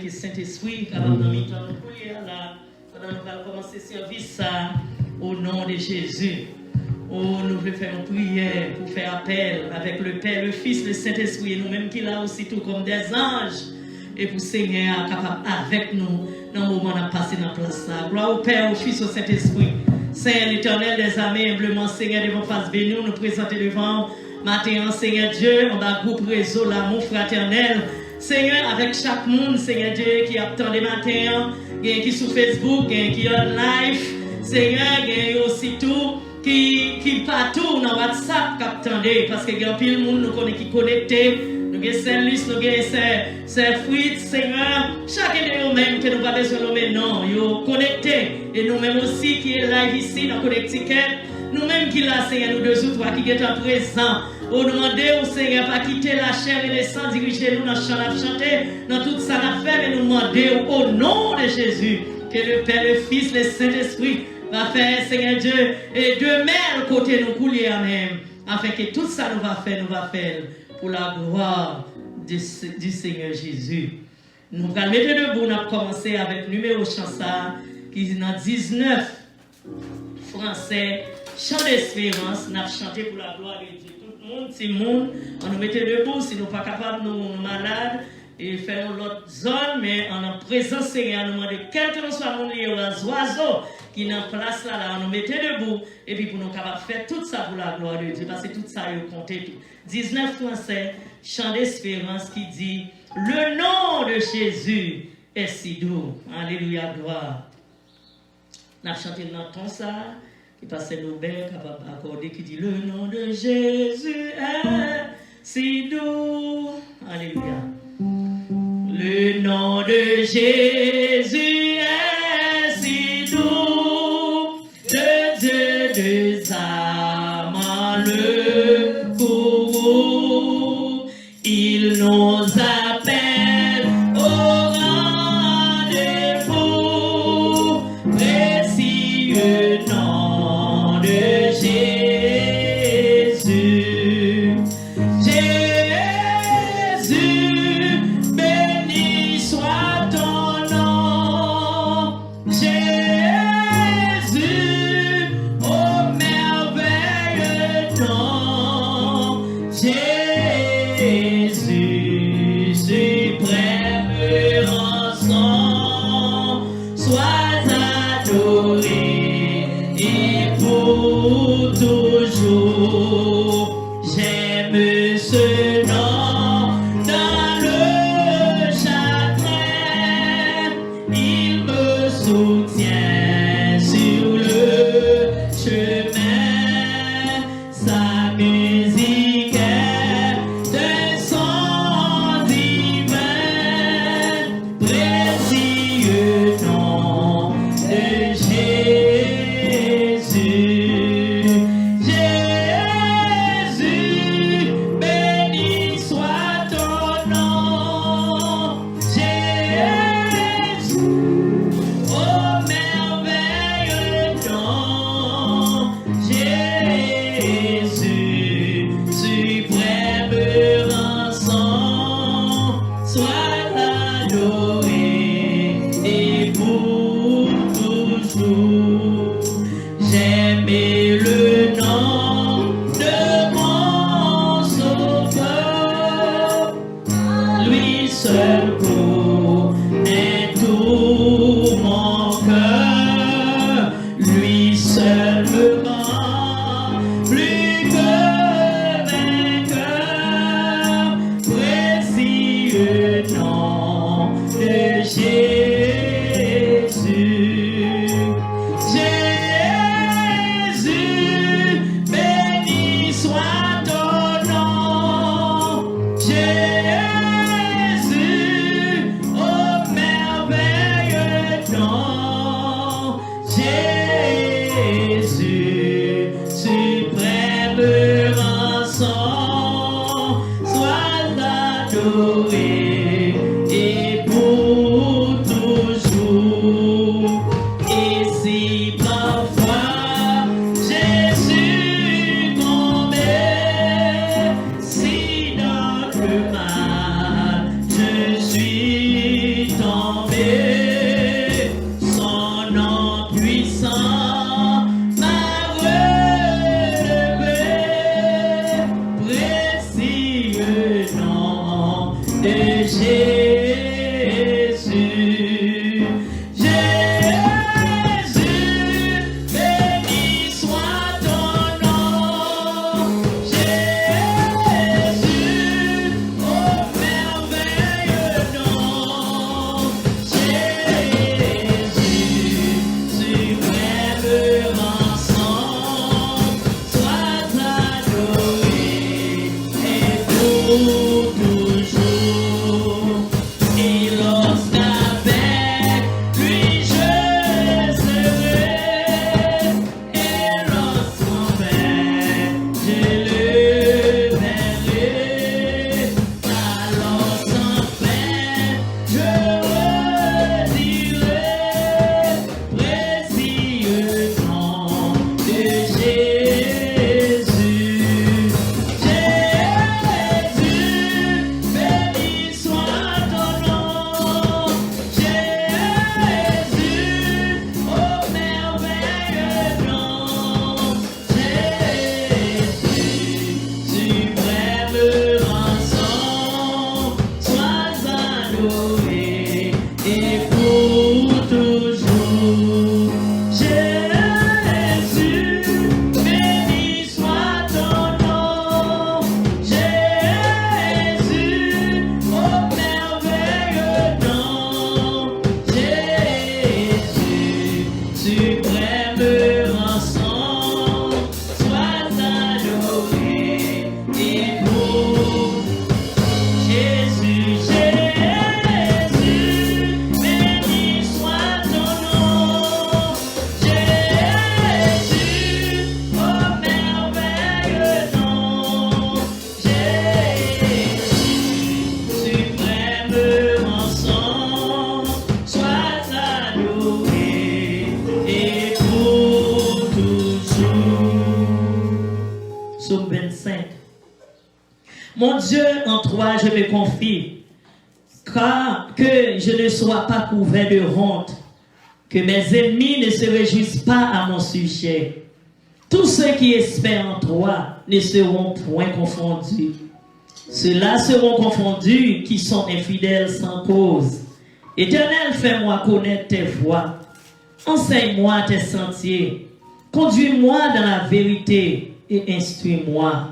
que Saint-Esprit capable de nous prier là pendant nous allons commencer service ça au nom de Jésus. Oh, nous voulons faire une prière pour faire appel avec le Père, le Fils, le Saint-Esprit et nous-mêmes qui là aussi tout comme des anges et pour Seigneur capable avec nous dans le moment où on a passé dans la place ça. Gloire au Père, au Fils, au Saint-Esprit. Seigneur l'Éternel des armées, humblement Seigneur devant face bénie, nous présenter devant matin, Seigneur Dieu, on va groupe réseau l'amour fraternel. Seigneur, avec chaque monde, Seigneur Dieu, qui attend les matins, qui sur Facebook, qui en live, Seigneur, qui aussi tout, qui partout dans WhatsApp, qui attendent, parce que il y a pile de monde qui connecté, nous avons Saint-Luc, nous avons Saint-Fruit, Seigneur, chacun de nous-mêmes que nous pas besoin de nommer, non, ils connectés, et nous-mêmes aussi qui est live ici dans Connecticut, nous-mêmes qui là, Seigneur, nous deux ou trois qui sont présents. Au demander au Seigneur pas quitter la chair et le sang, diriger nous dans le chant à chanter, dans tout ça à faire et nous demander au nom de Jésus que le Père, le Fils, le Saint-Esprit va faire, Seigneur Dieu, et de mer côté nous couler à même, afin que tout ça nous va faire pour la gloire du Seigneur Jésus. Nous allons mettre debout, nous allons commencer avec le numéro chansa qui est dans 19 français, chant d'espérance, nous allons chanter pour la gloire de Dieu. Si monde, on nous mettait debout, si nous pas capables, nous malades, et faire l'autre zone, mais on a présence Seigneur, nous demandons quel que soit mon lieu, aux oiseaux qui sont en place là, on nous mettait debout, et puis pour nous capables de faire tout ça pour la gloire de Dieu, parce que tout ça, il compté tout. 19 français, chant d'espérance qui dit, le nom de Jésus est si doux. Alléluia, gloire. On a chanté dans ton ça. Qui passe nos belles, capable d'accorder, qui dit le nom de Jésus est si doux. Alléluia. Le nom de Jésus est si doux, de Dieu des âmes le courroux. Il nous appelle au rendez-vous, précieux nom. Je suis dans Psaume 25. Mon Dieu, en toi je me confie, car que je ne sois pas couvert de honte, que mes ennemis ne se réjouissent pas à mon sujet. Tous ceux qui espèrent en toi ne seront point confondus. Ceux-là seront confondus qui sont infidèles sans cause. Éternel, fais-moi connaître tes voies. Enseigne-moi tes sentiers. Conduis-moi dans la vérité et instruis-moi.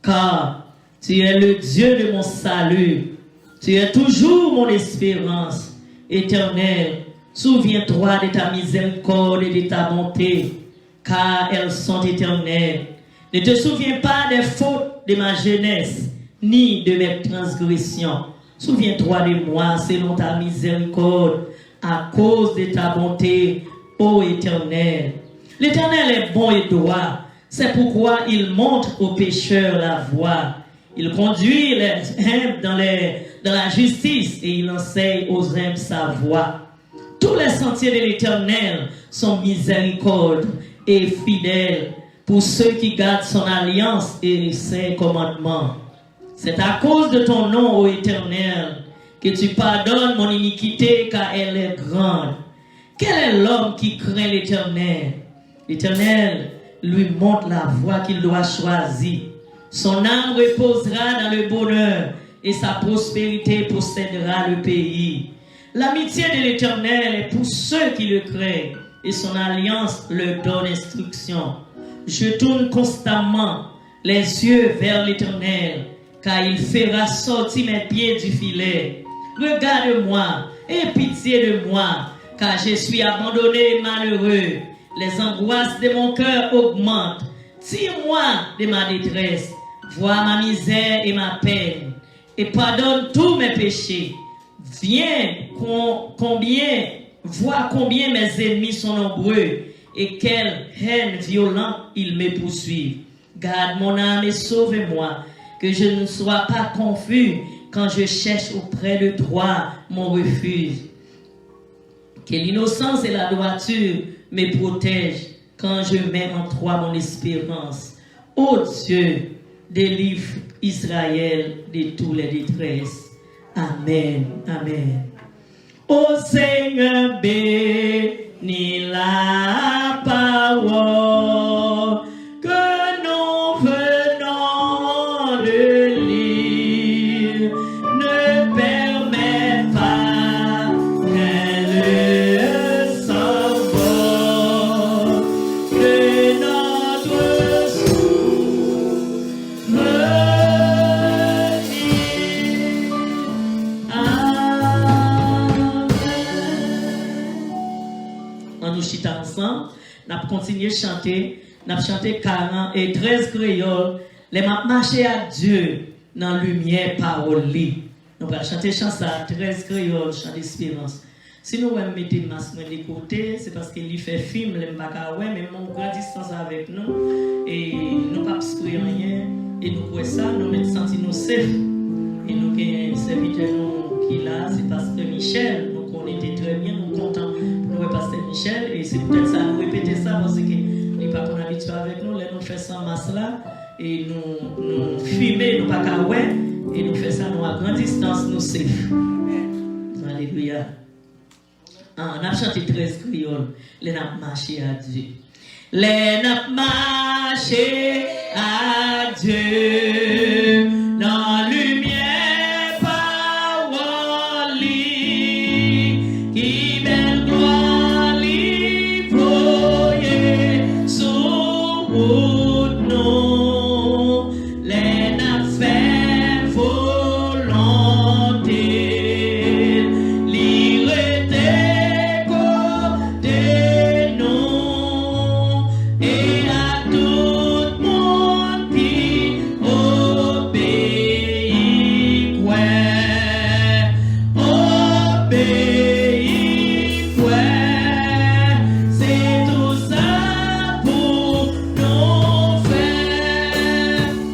Car tu es le Dieu de mon salut. Tu es toujours mon espérance. Éternel, souviens-toi de ta miséricorde et de ta bonté, car elles sont éternelles. Ne te souviens pas des fautes de ma jeunesse, ni de mes transgressions. Souviens-toi de moi selon ta miséricorde, à cause de ta bonté, ô Éternel. L'Éternel est bon et droit. C'est pourquoi il montre aux pécheurs la voie. Il conduit les humbles dans la justice et il enseigne aux humbles sa voie. Tous les sentiers de l'Éternel sont miséricorde et fidèles pour ceux qui gardent son alliance et ses commandements. C'est à cause de ton nom, ô Éternel, que tu pardonnes mon iniquité car elle est grande. Quel est l'homme qui craint l'Éternel? L'Éternel lui montre la voie qu'il doit choisir. Son âme reposera dans le bonheur et sa prospérité possédera le pays. L'amitié de l'Éternel est pour ceux qui le craignent et son alliance leur donne instruction. Je tourne constamment les yeux vers l'Éternel, car il fera sortir mes pieds du filet. Regarde-moi, aie pitié de moi, car je suis abandonné et malheureux. Les angoisses de mon cœur augmentent. Tire-moi de ma détresse. Vois ma misère et ma peine, et pardonne tous mes péchés. Vois combien mes ennemis sont nombreux, et quelle haine violente ils me poursuivent. Garde mon âme et sauve-moi, que je ne sois pas confus quand je cherche auprès de toi mon refuge. Que l'innocence et la droiture me protègent quand je mets en toi mon espérance. Ô Dieu, délivre Israël de toutes les détresses. Amen. Amen. Ô Seigneur, bénis la parole que nous venons de lire. Ne permets pas qu'elle s'envole de notre souvenir. On nous chita ensemble, nous avons continué à chanter, nous avons chanté 40 et 13 créoles, les m'a marché à Dieu, dans la lumière parole. Nous allons chanter chanson 13 créole, chant d'espérance. Si nous mettons masque de côté, c'est parce qu'il fait film, les mbakaoué, mais mon grand distance avec nous, et nous ne pouvons pas rien, et nous croyons ça, nous mettons sentir nous safe. Et nous avons un serviteur qui est là, c'est Pasteur Michel, donc on était très bien, nous contents pour nous Pasteur Michel, et c'est peut-être ça, nous répéter ça parce que n'est pas qu'on habitué avec nous, là nous faisons ça en masse là, et nous filmer, nous pas et nous faisons ça nous à grande distance, nous safe. Alléluia. On a chanté 13 créoles. Les n'a marché à Dieu. Les n'a marché à Dieu. Dans lumière parole qui belle gloire li voyait sous nous. Les n'a fait volonté.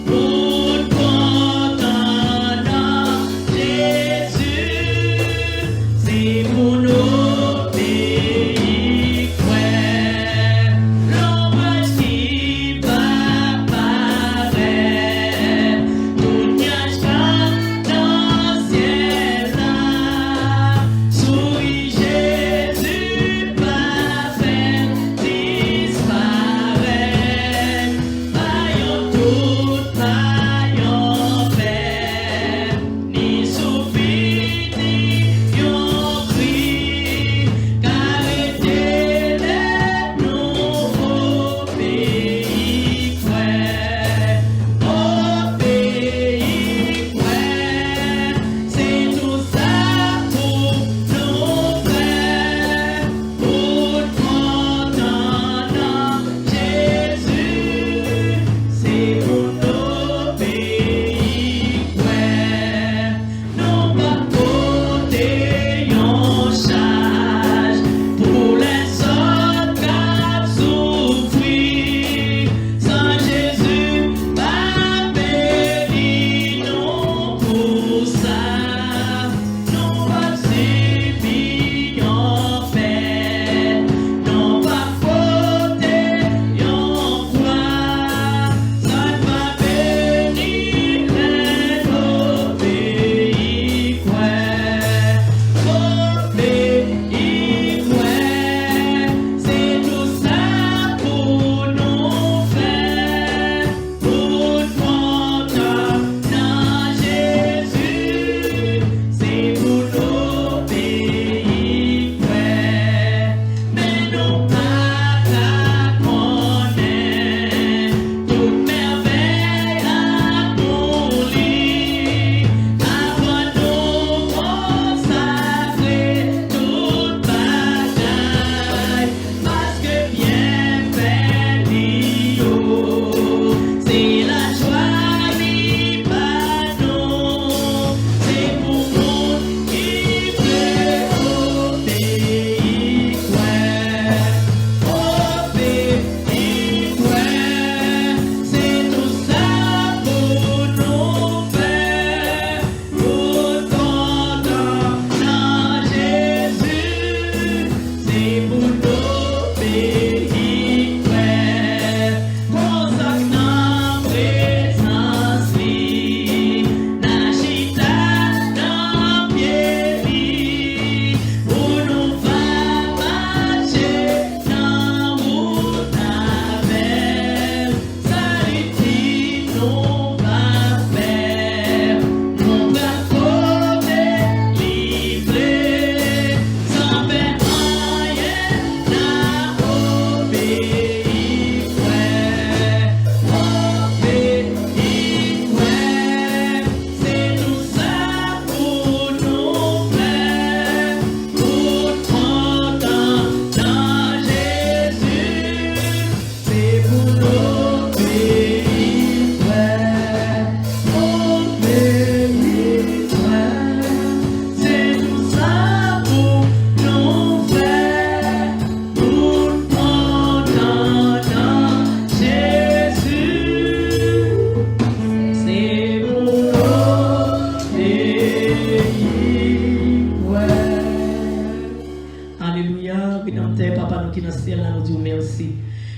Pour dans le ciel, nous disons merci.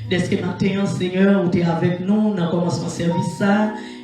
Dès ce matin, Seigneur, où tu es avec nous, dans le commencement de service,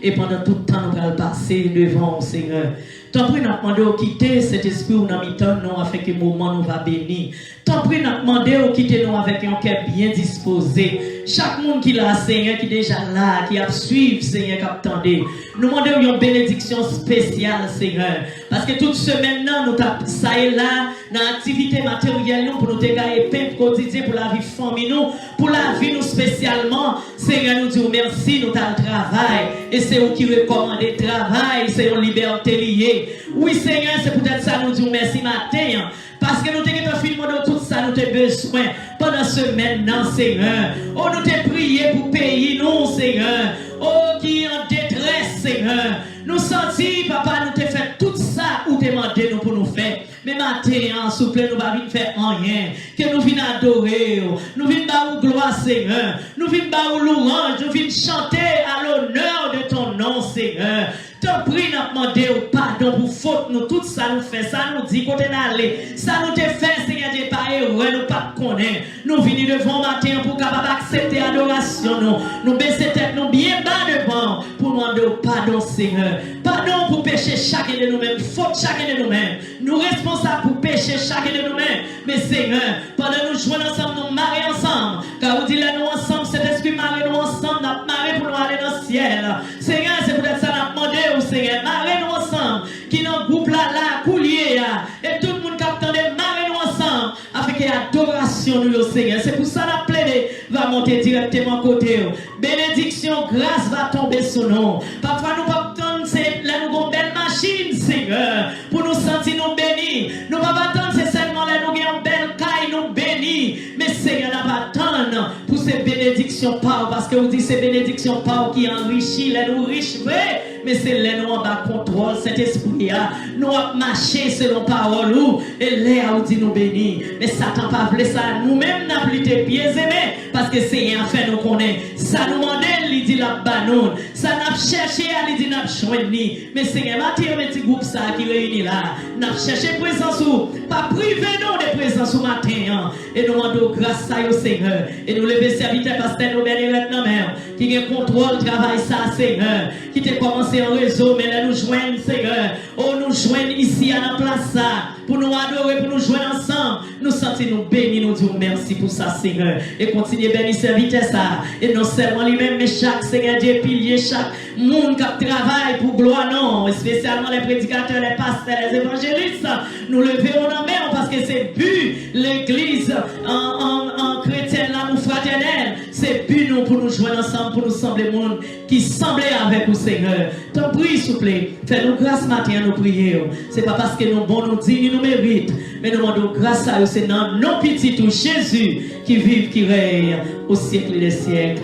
et pendant tout le temps, nous allons passer devant, Seigneur. Tant pis, nous demandons de quitter cet esprit où nous nous afin que le moment nous va bénir. Tant pis, nous demandons de quitter nous avec un cœur bien disposé. Chaque monde qui l'a, Seigneur, qui est déjà là, qui a suivi, Seigneur, qui attendait. Nous demandons une bénédiction spéciale, Seigneur. Parce que toute semaine, nous avons ça et là, dans l'activité matérielle, pour nous dégager pain quotidien, pour la vie famille, pour la vie, nous spécialement. Seigneur, nous disons merci, nous avons le travail. Et c'est vous qui recommandez le travail, c'est une liberté liée. Oui, Seigneur, c'est peut-être ça, nous disons merci matin. Parce que nous avons fait de tout ça, nous avons besoin pendant ce semaine, Seigneur. Oh, nous avons prié pour payer nous, Seigneur. Oh, qui est en détresse, Seigneur. Nous sentons, papa, nous avons fait tout ça ou demandé nous pour nous faire. Mais matin, s'il vous plaît, nous ne venons pas faire rien. Que nous venons adorer. Nous venons faire gloire, Seigneur. Nous venons faire louange. Nous venons chanter à l'honneur de ton nom, Seigneur. T'en prie, nous demandé au pardon pour faute, nous tout ça nous fait, ça nous dit côté d'aller, ça nous te fait, Seigneur Dieu, pas erreur, nous pas connaître. Nous venons devant matin pour capable accepter l'adoration, nous baisser tête, nous bien bas devant, pour demander au pardon, Seigneur. Pardon pour pécher chacun de nous-mêmes, faute chacun de nous-mêmes. Nous responsables pour pécher chacun de nous-mêmes. Mais Seigneur, pendant nous jouer ensemble, nous marrer ensemble. Car vous dites là, nous ensemble, cet esprit marrer nous ensemble, nous marrer pour nous aller dans le ciel. Seigneur, c'est peut-être ça nous demandé. Seigneur, marrez-nous ensemble, qui dans le groupe là, coulier, et tout le monde qui attendait, marrez-nous ensemble, afin qu'il y ait adoration nous, Seigneur. C'est pour ça que la plaide va monter directement côté. Bénédiction, grâce va tomber sur nous. Parfois, nous pas attendre, c'est là, nous avons une belle machine, Seigneur, pour nous sentir nous bénis. Nous ne pas attendre, c'est seulement là, nous avons une belle caille, nous bénis. Mais Seigneur, nous pas attendre pour ces bénédictions par, parce que vous dites ces bénédictions par qui enrichit, là, nous riches, vrai. Mais c'est là nous en bas contrôle, cet esprit nous avons marché selon parole et là où dit nous bénis. Mais Satan pas voulu ça, nous-mêmes n'a plus tes pieds aimés parce que c'est un fait nous connaît. Ça nous demande, il dit la banon. Ça n'a cherché, il dit n'a joindre. Mais Seigneur, matin, un petit groupe ça qui réunit là, n'a cherché présence ou pas privé nous de présence au matin. Et nous demandons grâce à Seigneur. Et nous lever serviteur pasteur nous bénir maintenant même qui a contrôle travail ça Seigneur, qui te commencé en réseau, mais là nous joignons, Seigneur. Oh, nous joignons ici à la place, ça, pour nous adorer, pour nous joindre ensemble. Nous sentons nous bénis, nous disons merci pour ça, Seigneur. Et continuez bénir serviteur, ça. Et non seulement lui-même, mais chaque Seigneur Dieu, pilier, chaque monde qui travaille pour gloire, non. Et spécialement les prédicateurs, les pasteurs, les évangélistes. Nous levons en main parce que c'est but l'église en chrétienne, l'amour fraternel. C'est but nous pour nous joindre ensemble, pour nous sembler monde qui semblait avec vous, Seigneur. T'en prie, s'il vous plaît. Fais-nous grâce matin à nos prières. C'est pas parce que nous bons, nous dignes, nous méritent. Mais nous demandons grâce à eux. C'est dans nos petits tout Jésus qui vive, qui règne au siècle des siècles.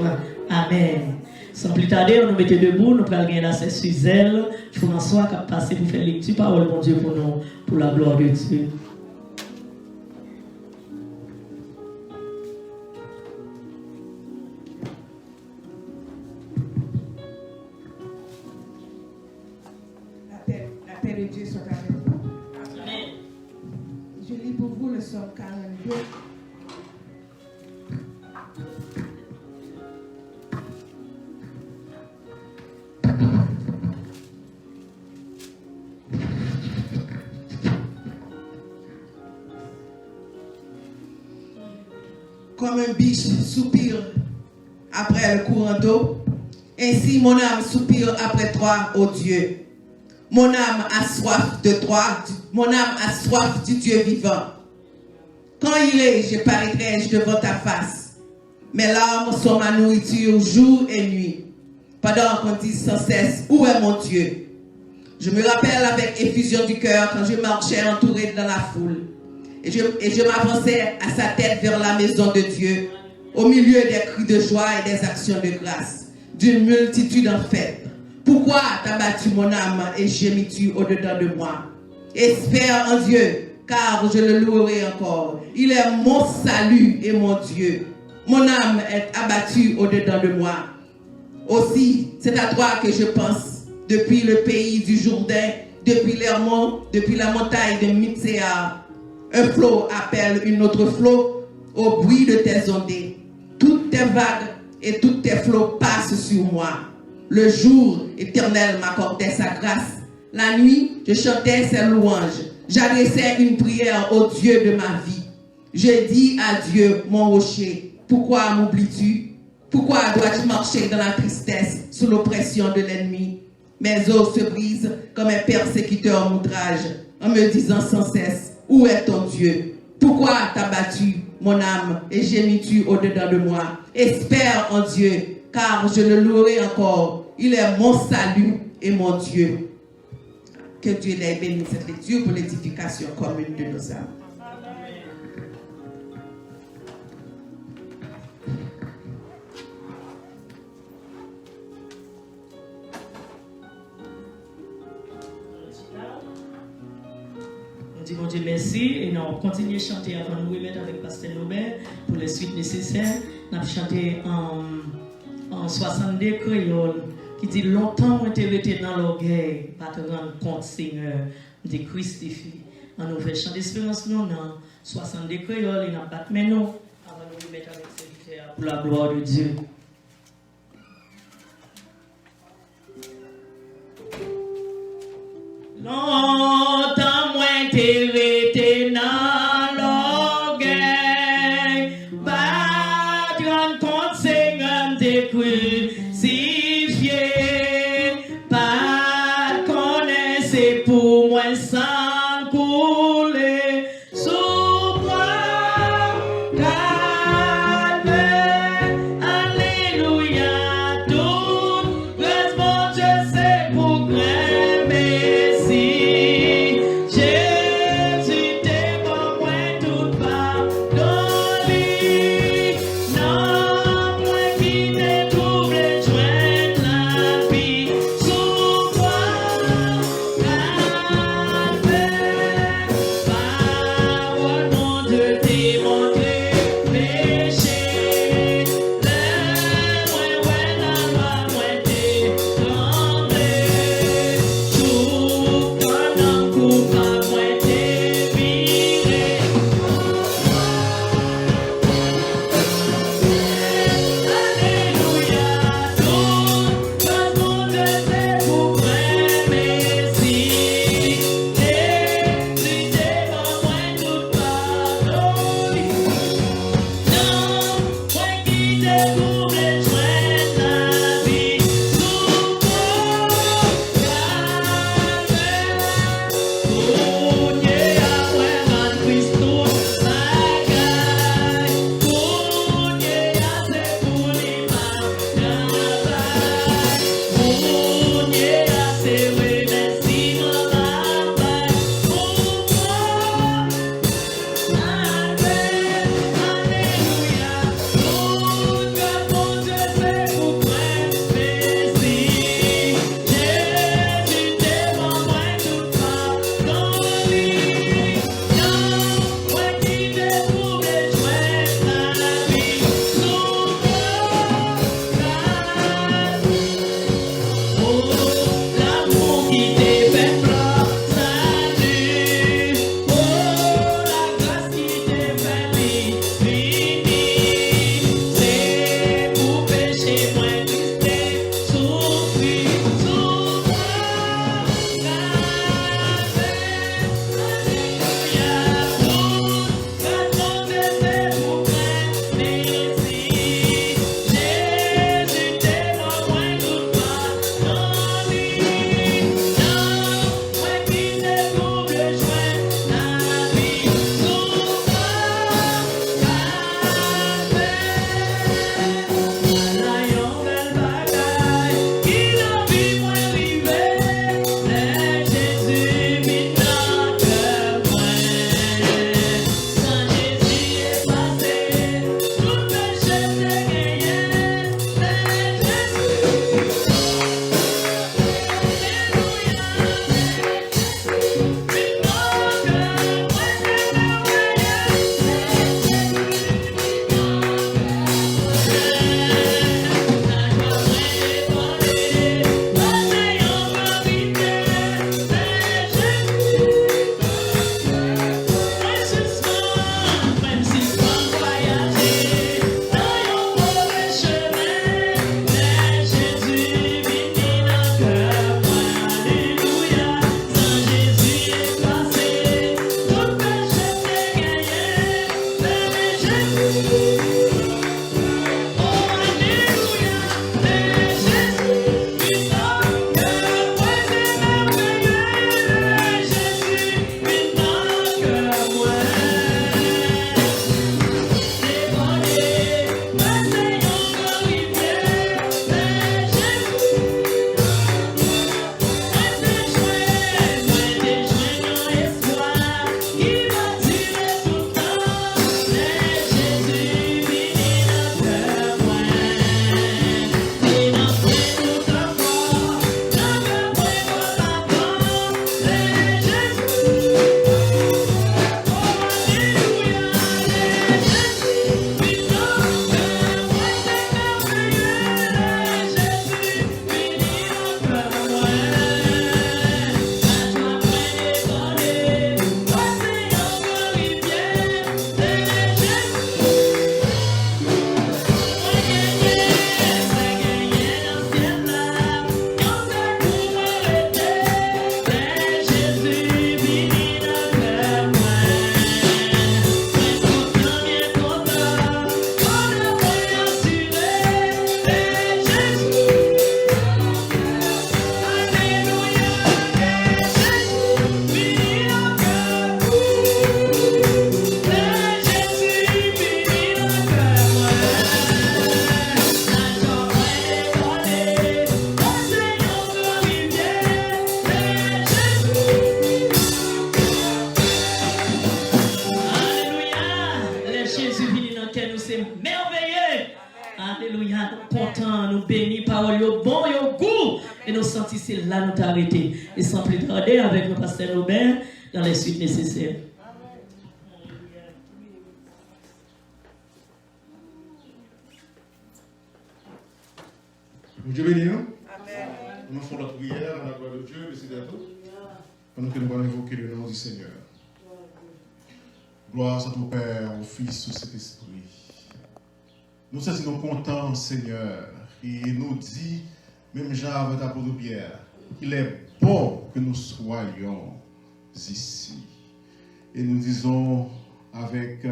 Amen. Sans plus tarder, on nous mettait debout. Nous prenons la sœur Suzelle François qui a passé pour faire lecture. Parole, mon Dieu, pour nous, pour la gloire de Dieu. La paix de Dieu soit avec vous. Amen. Je lis pour vous le psaume 42. Comme un biche soupire après le courant d'eau, ainsi mon âme soupire après toi, ô Dieu. Mon âme a soif de toi, mon âme a soif du Dieu vivant. Quand irai-je, paraîtrai-je devant ta face? Mes larmes sont ma nourriture jour et nuit, pendant qu'on dit sans cesse, où est mon Dieu? Je me rappelle avec effusion du cœur quand je marchais entouré dans la foule, et je m'avançais à sa tête vers la maison de Dieu, au milieu des cris de joie et des actions de grâce, d'une multitude en fête. Pourquoi t'as battu mon âme et gémis-tu au-dedans de moi? Espère en Dieu, car je le louerai encore. Il est mon salut et mon Dieu. Mon âme est abattue au-dedans de moi. Aussi, c'est à toi que je pense, depuis le pays du Jourdain, depuis l'Hermon, depuis la montagne de Mitsea. Un flot appelle une autre flot, au bruit de tes ondées. Toutes tes vagues et tous tes flots passent sur moi. Le jour, Éternel m'accordait sa grâce. La nuit, je chantais ses louanges. J'adressais une prière au Dieu de ma vie. Je dis à Dieu, mon rocher, pourquoi m'oublies-tu? Pourquoi dois-tu marcher dans la tristesse, sous l'oppression de l'ennemi? Mes os se brisent comme un persécuteur m'outrage, en me disant sans cesse, où est ton Dieu? Pourquoi t'as battu mon âme et gémis-tu au-dedans de moi? Espère en Dieu, car je le louerai encore. Il est mon salut et mon Dieu. Que Dieu l'ait béni cette lecture pour l'édification commune de nos âmes. On dit mon Dieu merci et nous continuons à chanter avant de nous remettre avec Pasteur Nobel pour les suites nécessaires. Nous avons chanté en 62 créoles qui dit longtemps on était resté dans l'orgueil, pas te rendre compte Seigneur, de Christifie. On nous fait chanter espérance nous dans 62 créoles et nous battre mais nous avant de nous remettre avec serviteur pour la gloire de Dieu. Longtemps moins t'es resté dans l'orgueil, pas de rendre compte Seigneur t'es crucifié, pas de connaître c'est pour moi sans couler sous moi, alléluia, tout grâce mon Dieu c'est pour c'est là nous t'arrêter. Et sans plus tarder, avec le pasteur Robert, dans les suites nécessaires. Dieu bénit nous. Amen. Nous faisons notre prière à la gloire de Dieu, merci à tous. Pendant que nous allons invoquer le nom du Seigneur. Gloire à ton Père, au Fils, au Saint-Esprit. Nous sommes contents, Seigneur, et nous dit, même Jean avec l'apôtre Pierre, qu'il est bon que nous soyons ici. Et nous disons avec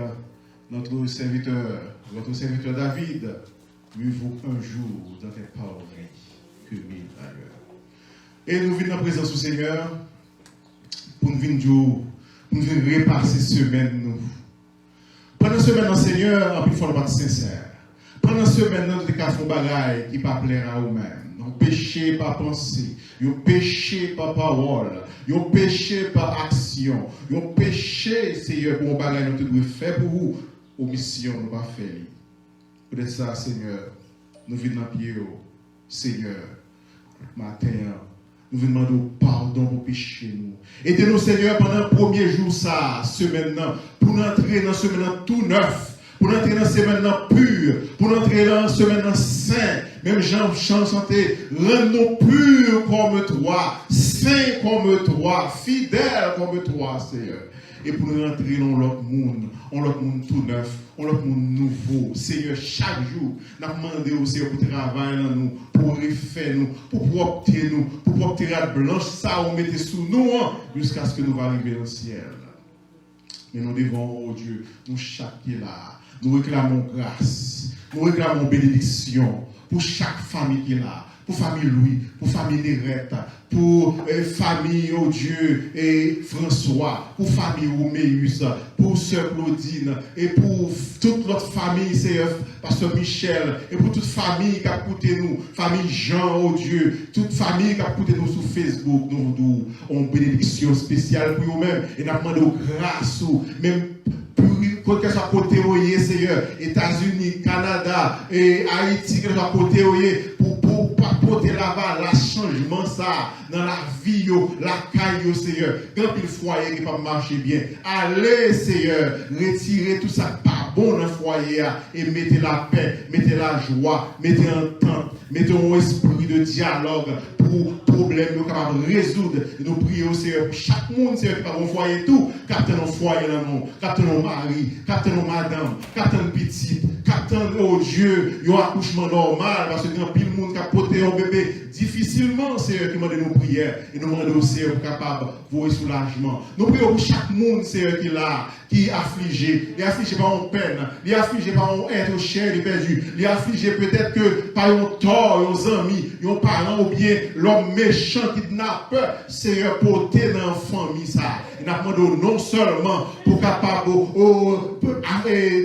notre serviteur David, mieux vaut un jour dans tes paroles que mille ailleurs. Et nous venons en présence du Seigneur pour nous venir repasser semaine nous. Pendant la semaine, Seigneur, en plus, il faut être sincère. Pendant la semaine, nous devons faire des bagailles qui ne pas plaire à nous-mêmes. Nous péché par pensée, nous péché par parole, nous péché par action, nous péché, Seigneur, pour les bagailles que nous devons faire pour vous, aux missions nous pas faire. Peut-être ça, Seigneur, nous venons à pied, Seigneur, matin, nous venons demander pardon pour pécher nous. Aidez-nous, Seigneur, pendant le premier jour, ça, semaine, pour nous entrer dans ce semaine tout neuf, pour nous entrer dans ce semaine pure, pour nous entrer dans ce semaine saint. Même Jean chantait, rends-nous purs comme toi, saints comme toi, fidèles comme toi, Seigneur. Et pour nous rentrer dans l'autre monde tout neuf, dans l'autre monde nouveau. Seigneur, chaque jour, nous demandons au Seigneur pour travailler dans nous, pour refaire nous, pour propter nous, pour propter la blanche, ça, on mette sous nous, jusqu'à ce que nous arrivions dans le ciel. Mais nous devons, oh Dieu, nous chaque là, nous réclamons grâce, nous réclamons bénédiction pour chaque famille qui est là. Pour famille Louis, pour famille Nérette, pour famille, oh Dieu, et François, pour famille Roméus, pour sœur Claudine, et pour toute notre famille, Seigneur, pasteur Michel, et pour toute famille qui a écouté nous, famille Jean, oh Dieu, toute famille qui a écouté nous sur Facebook, nous avons une bénédiction spéciale pour vous-même, et nous demandons grâce, même pour que soit côté oyer, Seigneur, États-Unis, Canada et Haïti, que soit côté oyer, pour porter là-bas, la changement ça, dans la vie, la caille, Seigneur. Quand il foyer qui ne peut pas marcher bien, allez, Seigneur, retirez tout ça pas bon dans le foyer et mettez la paix, mettez la joie, mettez un temps, mettez un esprit de dialogue pour problème nous capables de résoudre. Et nous prions, Seigneur, pour chaque monde, Seigneur, qui va au foyer tout, captain nos foyers dans nous, captain nos maris, captain nos madames, captain petites, captain, oh Dieu, il y a un accouchement normal, parce que dans pile monde qui a porté un bébé difficilement, Seigneur, qui demande nos prières, et nous demandons, Seigneur, capable de vos soulagement. Nous prions pour chaque monde, Seigneur, qui est là, qui est affligé, il est affligé par une peine, il est affligé par un être cher, il est perdu, il est affligé peut-être que par un tort, un ami, un parent ou bien l'homme méchant kidnappeur, Seigneur, porté dans la famille ça. Et nous demandons non seulement pour capable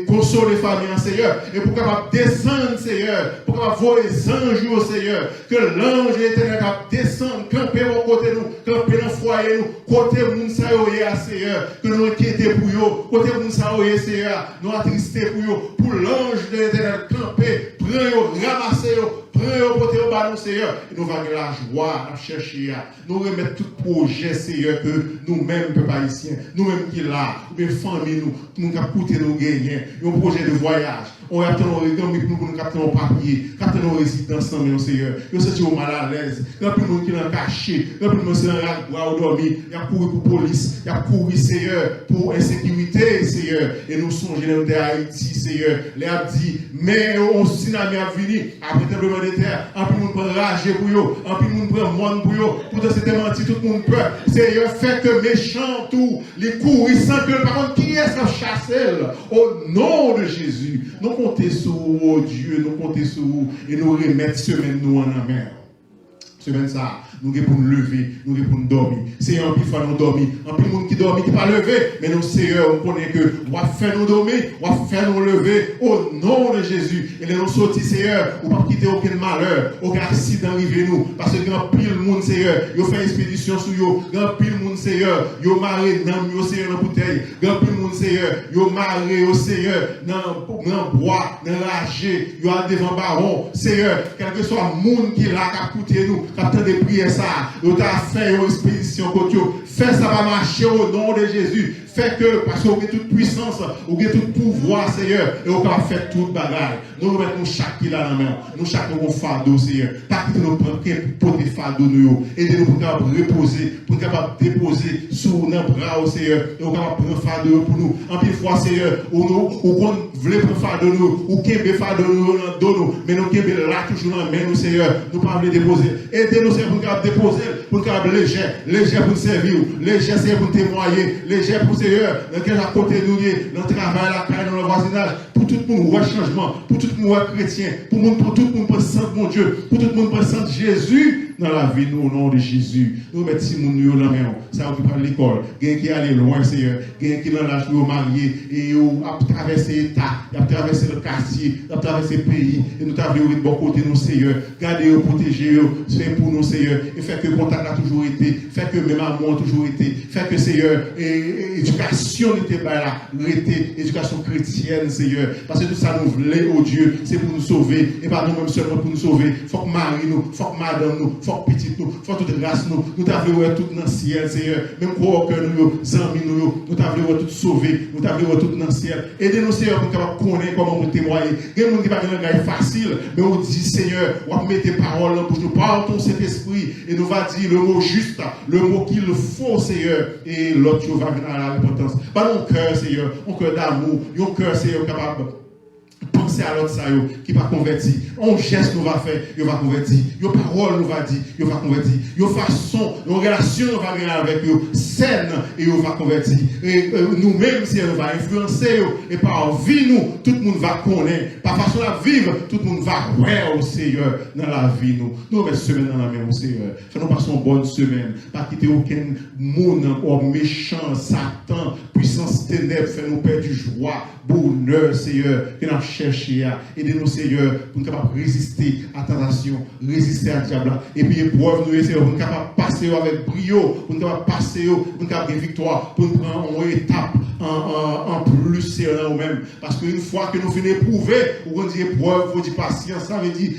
consoler les familles, Seigneur, et pour capable descendre, Seigneur, pour capable voir les anges, Seigneur, que l'ange éternel capable descendre, camper au côté nous, camper dans le foyer nous, côté moun sa Seigneur, que nous inquiéter pour eux, côté moun sa Seigneur, nous attristés pour l'ange de l'éternel camper, prendre, ramasser, prendre, porter au ballon, Seigneur, et nous allons la joie à chercher, nous remettre tout projet, Seigneur, que nous-mêmes, peuple haïtien, nous-mêmes qui là, mes familles, nous avons coûté nos gagnants, un projet de voyage. On a nos capter nos papiers, capter nos résidences, Seigneur. Nous sommes mal à l'aise. Il y a plus de monde qui l'ont caché. Il y a plus de monde qui l'ont dormi. Il y a couru pour police. Il y a couru, Seigneur, pour insécurité, Seigneur. Et nous sommes dans Haïti, Seigneur. Les a dit, mais on tsunami a venu. Après le tremblement de terre, un peu de monde prend rage pour eux. Un peu de monde prend monde pour eux. Pour se menti, tout le monde peur. Seigneur, fait que méchant tout. Les courir sans que, par contre, qui est-ce qui chasse au nom de Jésus. Nous comptons sur vous, Dieu, nous comptons sur vous et nous remettre semaine nous en mer. Semaine ça, nous avons pour nous lever, nous avons pour nous dormir. Seigneur, il faut nous dormir. En plus, monde qui dormit, qui pas levé, mais nous, Seigneur, on connaît que on va faire nous dormir, on va faire nous lever au nom de Jésus. Et nous sortir, Seigneur, on ne va pas quitter aucun malheur, aucun accident arrivé nous. Parce que grand pile monde, Seigneur, il fait expédition sur eux, grand pile monde, Seigneur, yo maré dans yo Seigneur dans bouteille. Grand pile monde Seigneur, yo maré au Seigneur dans bois, dans ragé, yo a devant baron. Seigneur, quel que soit monde qui là qui a écouté nous, qui a de prier ça, yo t'a fait une expédition côté yo. Fais ça va marcher au nom de Jésus. Fais que, parce que vous avez toute puissance, vous avez tout pouvoir, Seigneur, et vous pouvez faire toute bagarre. Nous remettons chaque qui là dans la main. Nous chaque nous fardeau, Seigneur. Pas que nous prenions pour des fardeaux, nous. Aidez-nous pour nous reposer, pour nous déposer sous nos bras, Seigneur. Et vous pouvez prendre fardeau pour nous. En plus, fois, Seigneur, ou voulez prendre fardeau, nous, ou qu'est-ce que fardeau, nous, mais nous, qu'est-ce que là, toujours dans la main, nous, Seigneur. Nous pouvons les déposer. Aidez-nous, Seigneur, pour nous déposer, pour nous léger pour nous servir, léger, Seigneur, pour témoigner, léger pour Seigneur, dans quel côté nous dans le travail, la caille, dans le voisinage, pour tout le monde, changement, pour tout le monde chrétien, pour tout le monde présente mon Dieu, pour tout le monde présente Jésus dans la vie, nous, au nom de Jésus. Nous mettons si mon Dieu dans la main, ça va prendre l'école, quelqu'un qui est allé loin, Seigneur, quelqu'un qui est dans l'âge de marié, et a traversé l'État, a traversé le quartier, a traversé le pays, et nous t'avons de bon côté, nous, Seigneur, gardez-vous, protégez-vous, c'est pour nous, Seigneur, et fait que le contact a toujours été, fait que même amour a toujours été, fait que, Seigneur, éducation n'était pas là, éducation chrétienne, Seigneur, parce que tout ça nous voulait, oh Dieu, c'est pour nous sauver, et pas nous-mêmes seulement pour nous sauver. Faut que Marie nous, faut que Madame nous, faut que Petite nous, faut que toute grâce nous t'avons tout dans le ciel, Seigneur, même quoi que nous, amis nous t'avons tout sauvé, nous t'avons tout dans le ciel. Aidez-nous, Seigneur, pour qu'on connaisse comment nous témoigner. Il y a des gens qui ne sont pas facile, mais on dit, Seigneur, on va mettre tes paroles dans bouche, nous parlons ton Saint-Esprit, et nous va dire le mot juste, le mot qu'il faut, Seigneur, et l'autre va venir à la repentance. Pas mon cœur, Seigneur, mon cœur d'amour, mon cœur, Seigneur, capable penser à l'autre ça qui va convertir. Un geste nous va faire, il va convertir. Une parole nous va dire, il va convertir. Une façon, une relation nous va venir avec eux, saine, et il va convertir. Et nous-mêmes, si on va influencer, et par vie, nous, tout le monde va connaître. Par façon de vivre, tout le monde va voir au Seigneur dans la vie, nous. Nous mettons semaine dans la main au Seigneur. Faisons passer une bonne semaine. Pas quitter aucun monde encore méchant, Satan, puissance ténèbres, fait nous perdre du joie, bonheur, Seigneur, que nous chercher à aider nos Seigneur pour nous capables de résister à la tentation, résister à diable. Et puis épreuve nous, Seigneur, pour nous capables de passer avec brio, pour nous capables de passer, pour nous capables de victoire, pour nous prendre une étape en plus, Seigneur, nous-mêmes. Parce qu'une fois que nous finissons éprouver, ou on dit épreuve, on dit patience, ça veut dire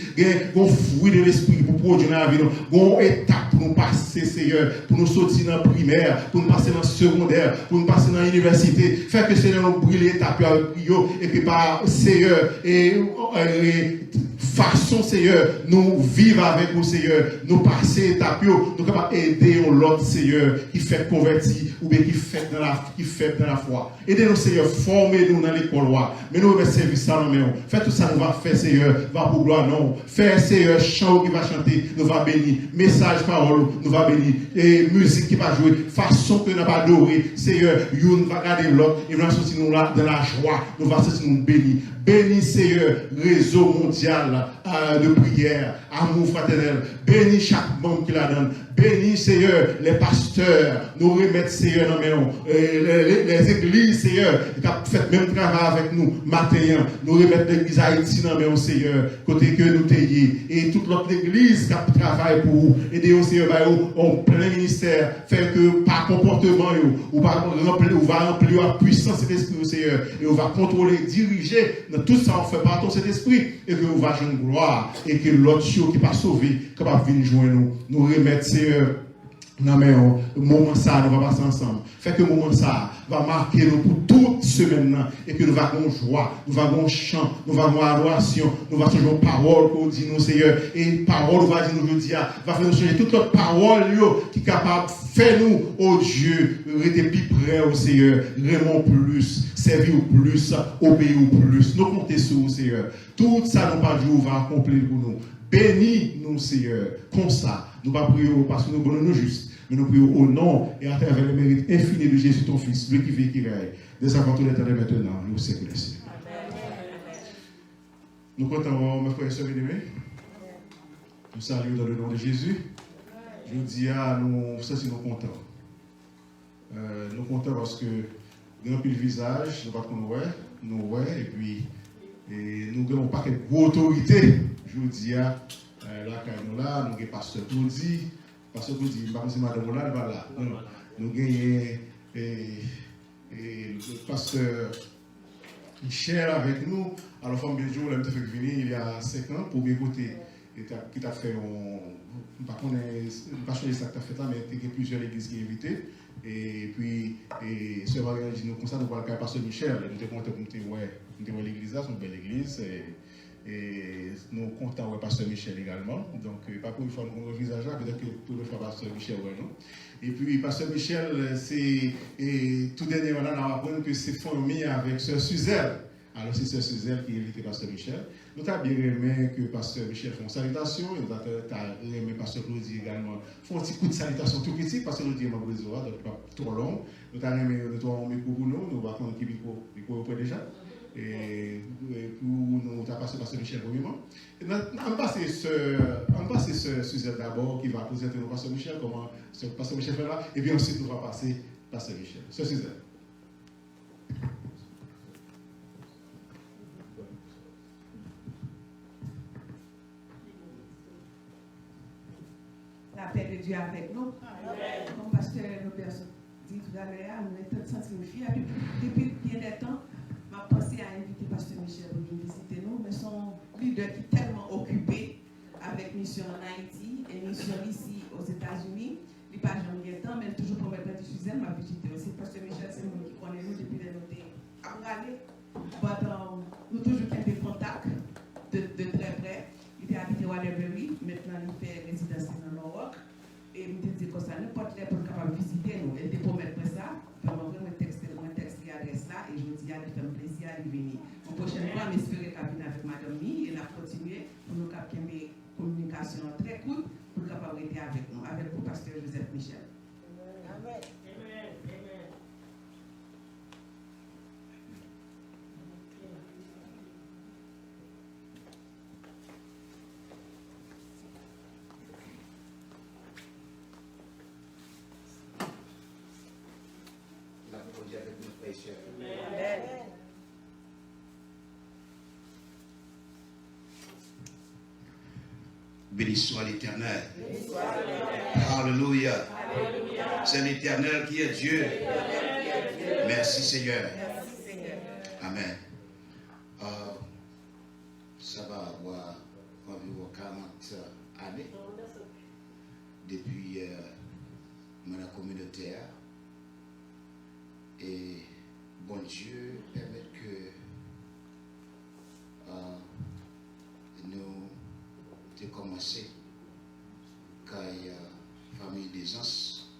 qu'on fruit de l'esprit pour produire dans la vie, une étape pour nous passer, Seigneur, pour nous sortir dans la primaire, pour nous passer dans le secondaire, pour nous passer dans l'université. Fait que Seigneur, nous brille l'étape avec brio, et puis par Seigneur, et façon, Seigneur, nous vivre avec vous, Seigneur, nous passer étape, nous capables d'aider l'autre, Seigneur, qui fait convertir, ou bien qui fait dans la foi. Aidez-nous, Seigneur, formez-nous dans l'école, mais nous devons servir ça dans main. Faites tout ça, nous va faire, Seigneur, va pour gloire, non. Faire, Seigneur, chant qui va chanter, nous va bénir. Message, parole, nous va bénir. Et musique qui va jouer, façon que nous va adorer, Seigneur, nous va garder l'autre, et nous va sortir nous là dans la joie, nous va sortir nous bénir. Bénis, Seigneur, réseau mondial de prière, amour fraternel. Bénis chaque membre qui la donne. Bénis, Seigneur, les pasteurs. Nous remettons, Seigneur, dans les églises, Seigneur, qui ont fait même travail avec nous, matin. Nous remettons l'église Haïti dans le Seigneur, côté que nous t'ayons. Et toute l'autre église qui a travaillé pour vous. Aider au Seigneur, en plein ministère. Faire que par comportement, ou va remplir la puissance de l'Esprit, Seigneur. Et on va contrôler, diriger. Dans tout ça, on fait par ton Saint-Esprit. Et que on va jouer une gloire. Et que l'autre qui n'est pas sauvé, capable de venir joindre nous. Nous remettre, Seigneur, non mais le moment ça, nous va passer ensemble. Fait que le moment ça va marquer nous pour toute semaine. Et que nous allons joie, nous allons chant, nous allons adoration, nous allons changer parole qu'on dit nous, Seigneur. Et parole, va dire nous, je dis, va faire nous changer toute notre parole qui est capable de faire nous, oh Dieu, rester plus près au Seigneur, vraiment plus, servir plus, obéir plus. Nous comptons sur vous, Seigneur. Tout ça, nous pas Dieu va accomplir pour nous. Bénis-nous, Seigneur, comme ça. Nous ne prions pas parce que nous sommes justes, mais nous prions au nom et à travers le mérite infini de Jésus, ton Fils, lui qui vit et qui règne, dès avant tout l'éternel maintenant, et au siècle des siècles. Nous comptons, mes frères et sœurs bien-aimés. Nous saluons dans le nom de Jésus. Je vous dis à nous, ça c'est nous contents. Nous contents parce que nous avons le visage, nous avons et puis nous n'avons pas quelques autorités. Je vous dis à là, nous avons pasteur Claudie, parce que vous dites, par exemple, madame là, voilà. Nous gagnons le pasteur Michel avec nous. Alors, femme bien jour, elle fait venir il y a 5 ans pour bien écouter. Qui t'a fait, par contre, pas choisi ça que tu as fait là, mais il y a plusieurs églises qui ont invité. Et puis, ce Marie dit nous comme ça, nous voyons le pasteur Michel. Nous sommes contents pour l'église là, c'est une belle église. Et nous sommes contents avec pasteur Michel également. Donc, pas pour une fois nous visage là, peut-être que tout le fois pasteur Michel, ouais, non? Et puis, pasteur Michel, c'est tout dernièrement, on a appris que c'est formé avec sœur Suzelle. Alors, c'est sœur Suzelle qui a invité pasteur Michel. Nous avons bien aimé que pasteur Michel fasse une salutation. Nous avons aimé pasteur Claudie également. Font un petit coup de salutation tout petit, parce que nous disons que donc pas trop long. Nous avons aimé un micro pour nous. Nous avons un micro auprès déjà. Et pour nous avons passé pasteur Michel premièrement. On passe ce Suzelle d'abord qui va présenter nous pasteur Michel, comment pasteur Michel fait là. Et puis ensuite, nous allons passer pasteur Michel. Sœur Suzelle. La paix de Dieu avec nous. Amen. Comme pasteur Robert dit tout à l'heure, nous sommes sentis fiers. Depuis bien des temps, ma pensée à inviter pasteur Michel pour venir visiter nous, mais son leader qui est tellement occupé avec mission en Haïti et mission ici aux États-Unis. Il n'est pas jamais temps, mais toujours pour mettre de Suzanne, ma visite aussi. Pasteur Michel, c'est nous qui connaissons nous depuis les notés à regarder. Nous toujours des contacts de très près. Il était habité à Waterbury, maintenant il fait résidence dans Norwalk. Et il me dit que ça n'importe quel pour capable visiter nous. Il était pour mettre ça, pour m'envoyer mon texte l'adresse là, et je me dis, il fait un plaisir à venir. La prochaine fois, j'espère qu'elle vienne avec madame Mi, et elle a continué pour nous avoir une communication très courte, pour capable être avec nous, avec le pasteur Joseph Michel. Amen. Amen. Amen. Avec nos précieux. Amen. Béni soit l'Éternel. Alléluia. C'est l'Éternel qui est Dieu. Merci Seigneur. Amen. Ça va avoir environ 40 années depuis mon communautaire. Et bon Dieu permet que nous avons commencé quand il y a famille d'aisance.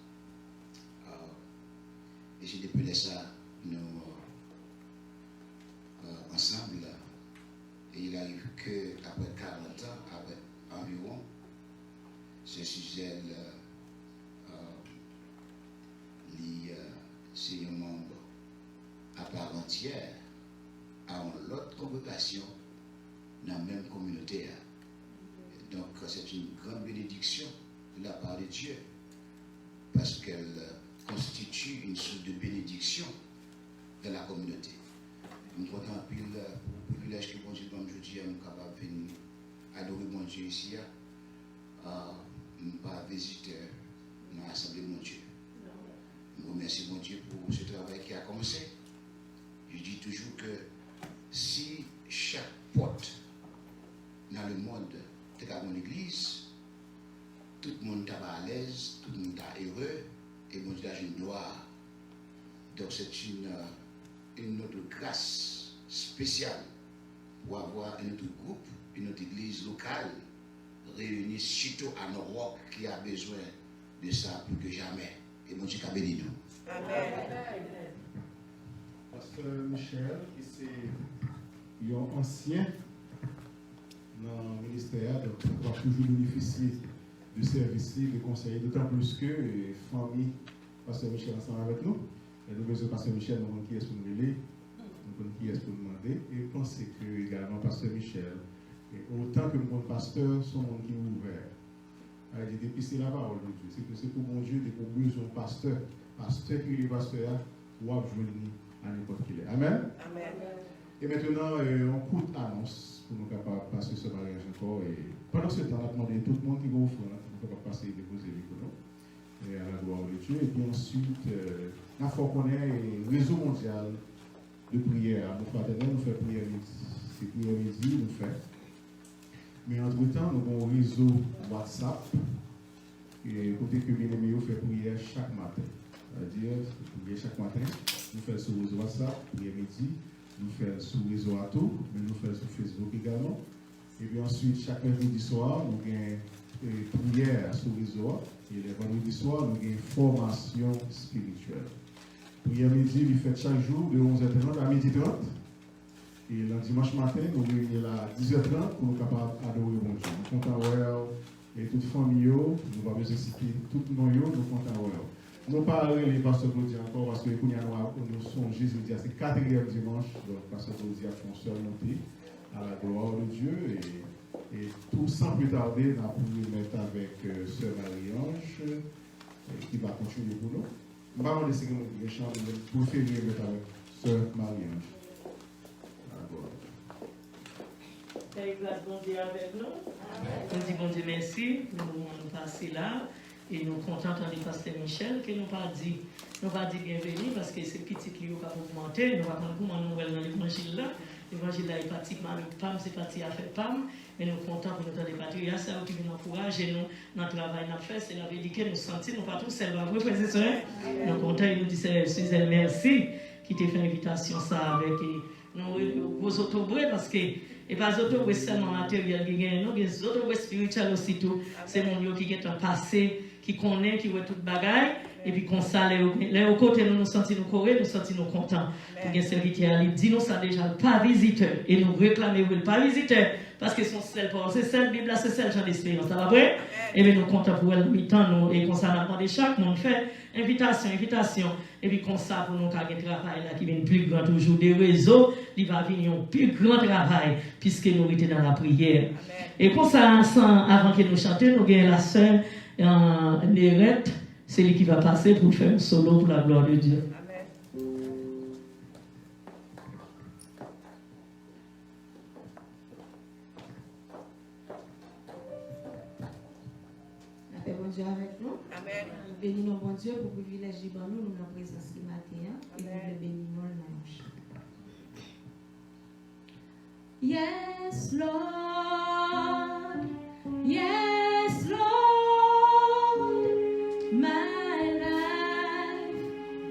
Et j'ai depuis ça, nous ensemble. Et il arrive qu'après 40 ans, après environ, ce sujet c'est un membre à part entière à une autre congrégation dans la même communauté. Donc c'est une grande bénédiction de la part de Dieu parce qu'elle constitue une source de bénédiction dans la communauté. Nous comptons un pile pour le privilège que bon Dieu nous aujourd'hui nous capable de venir adorer mon Dieu ici, pas visiteur dans l'assemblée de mon Dieu. Je remercie mon Dieu pour ce travail qui a commencé. Je dis toujours que si chaque porte dans le monde est à mon église, tout le monde est à l'aise, tout le monde est heureux, et mon Dieu a une gloire. Donc c'est une autre grâce spéciale pour avoir un autre groupe, une autre église locale réunie surtout à Norwalk qui a besoin de ça plus que jamais. Et mon Dieu a béni nous. Amen. Pasteur Michel, qui est un ancien dans le ministère, donc on va toujours bénéficier du service de conseiller, d'autant plus que la famille Pasteur Michel ensemble avec nous. Et nous besoin de Pasteur Michel, nous avons qui est pour nous mêler, nous avons qui est pour nous demander, et pensez que également Pasteur Michel, et autant que le monde pasteur, sont monde qui est ouvert. J'ai dépisté la parole de Dieu. C'est pour mon Dieu, c'est pour besoin pasteur. Pasteur qui est pasteur, ou à venir à n'importe qui est. Amen. Amen. Et maintenant, on coûte annonce pour nous capables de passer ce mariage encore. Et pendant ce temps, on a demandé à tout le monde qui va offrir. pour passer et déposer les pour et à la gloire de Dieu. Et puis ensuite, il faut qu'on ait un réseau mondial de prière. Nous fraternels, nous faisons prière midi. C'est prière midi, nous faisons. Mais entre-temps, nous avons un réseau WhatsApp. Et côté que bien aimé, nous faisons prière chaque matin. C'est-à-dire, prière chaque matin, nous faisons sur le réseau WhatsApp, prière midi. Nous faisons sur le réseau Ato, mais nous faisons sur Facebook également. Et puis ensuite, chaque mercredi soir, nous avons une prière sur le réseau. Et les vendredis soirs, nous avons une formation spirituelle. Prière midi, il fait chaque jour de 11h30 à 12h30. Et le dimanche matin, nous réunissons à 10h30 pour nous capables d'adorer mon Dieu. Nous comptons à et toute famille, nous allons besoin de citer tout le monde, nous comptons à nous parlons les pasteurs Claudia encore parce que nous sommes Jésus, c'est le 4e dimanche, donc pasteur Claudia font seul monter à la gloire de Dieu. Et tout sans plus tarder, nous allons mettre avec Sœur Marie-Ange qui va continuer pour nous. Nous allons laisser le chant pour faire mettre avec Sœur Marie-Ange. Père, grâce bon Dieu avec nous. Nous disons bon Dieu merci. Nous passons là. Et nous sommes contents de pasteur Michel que nous pas dit bienvenue parce que c'est petit qui va augmenter. Nous allons comment nous dans l'évangile là. L'évangile là est pratiquement avec PAM, c'est parti à faire PAM. Mais nous sommes contents pour nous donner patrie. C'est ça qui nous encourage et nous, dans le travail nous fait. C'est la vérité que nous sentons, nous pas tous seuls. Vous frères et sœurs, nous sommes contents et nous disons, Suzanne, merci qui t'a fait l'invitation ça avec nous vos autobrés parce que et pas autobrés seulement matériel qui gagne, nous des autobrés spirituels aussi tout. C'est mon Dieu qui est en passé, qui connaît, qui voit toute bagaille. Et puis, qu'on ça, les côtés, nous nous sentons nous correct, nous sentons nous contents. Pour que serviteur, il dit nous ça déjà pas visiteur. Et nous réclamons pas visiteur. Parce que son seul port, c'est celle Bible, c'est celle Jean d'espérance. Ça va vrai? Et bien, nous comptons pour elle, nous, et comme ça, nous demandé chaque monde fait invitation. Et puis, comme ça, pour nous, faire un travail là, qui vient plus grand toujours des réseaux, il va venir un plus grand travail, puisque nous étions dans la prière. Et comme ça, avant que nous chantions, nous avons la sœur Nérette. C'est lui qui va passer pour faire un solo pour la gloire de Dieu. Amen. La paix bon Dieu avec nous. Amen. Bénis-nous bon Dieu pour le privilège de nous, nous en présence ce matin. Et nous le bénissons le manche. Yes, Lord. Yes, Lord. My life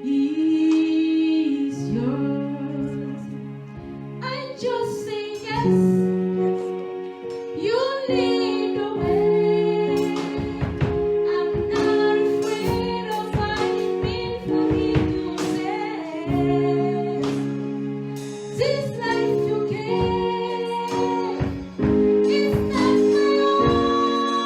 is yours. I just say yes. You lead the way. I'm not afraid of what it means for me to say. This life you gave, it's not my own.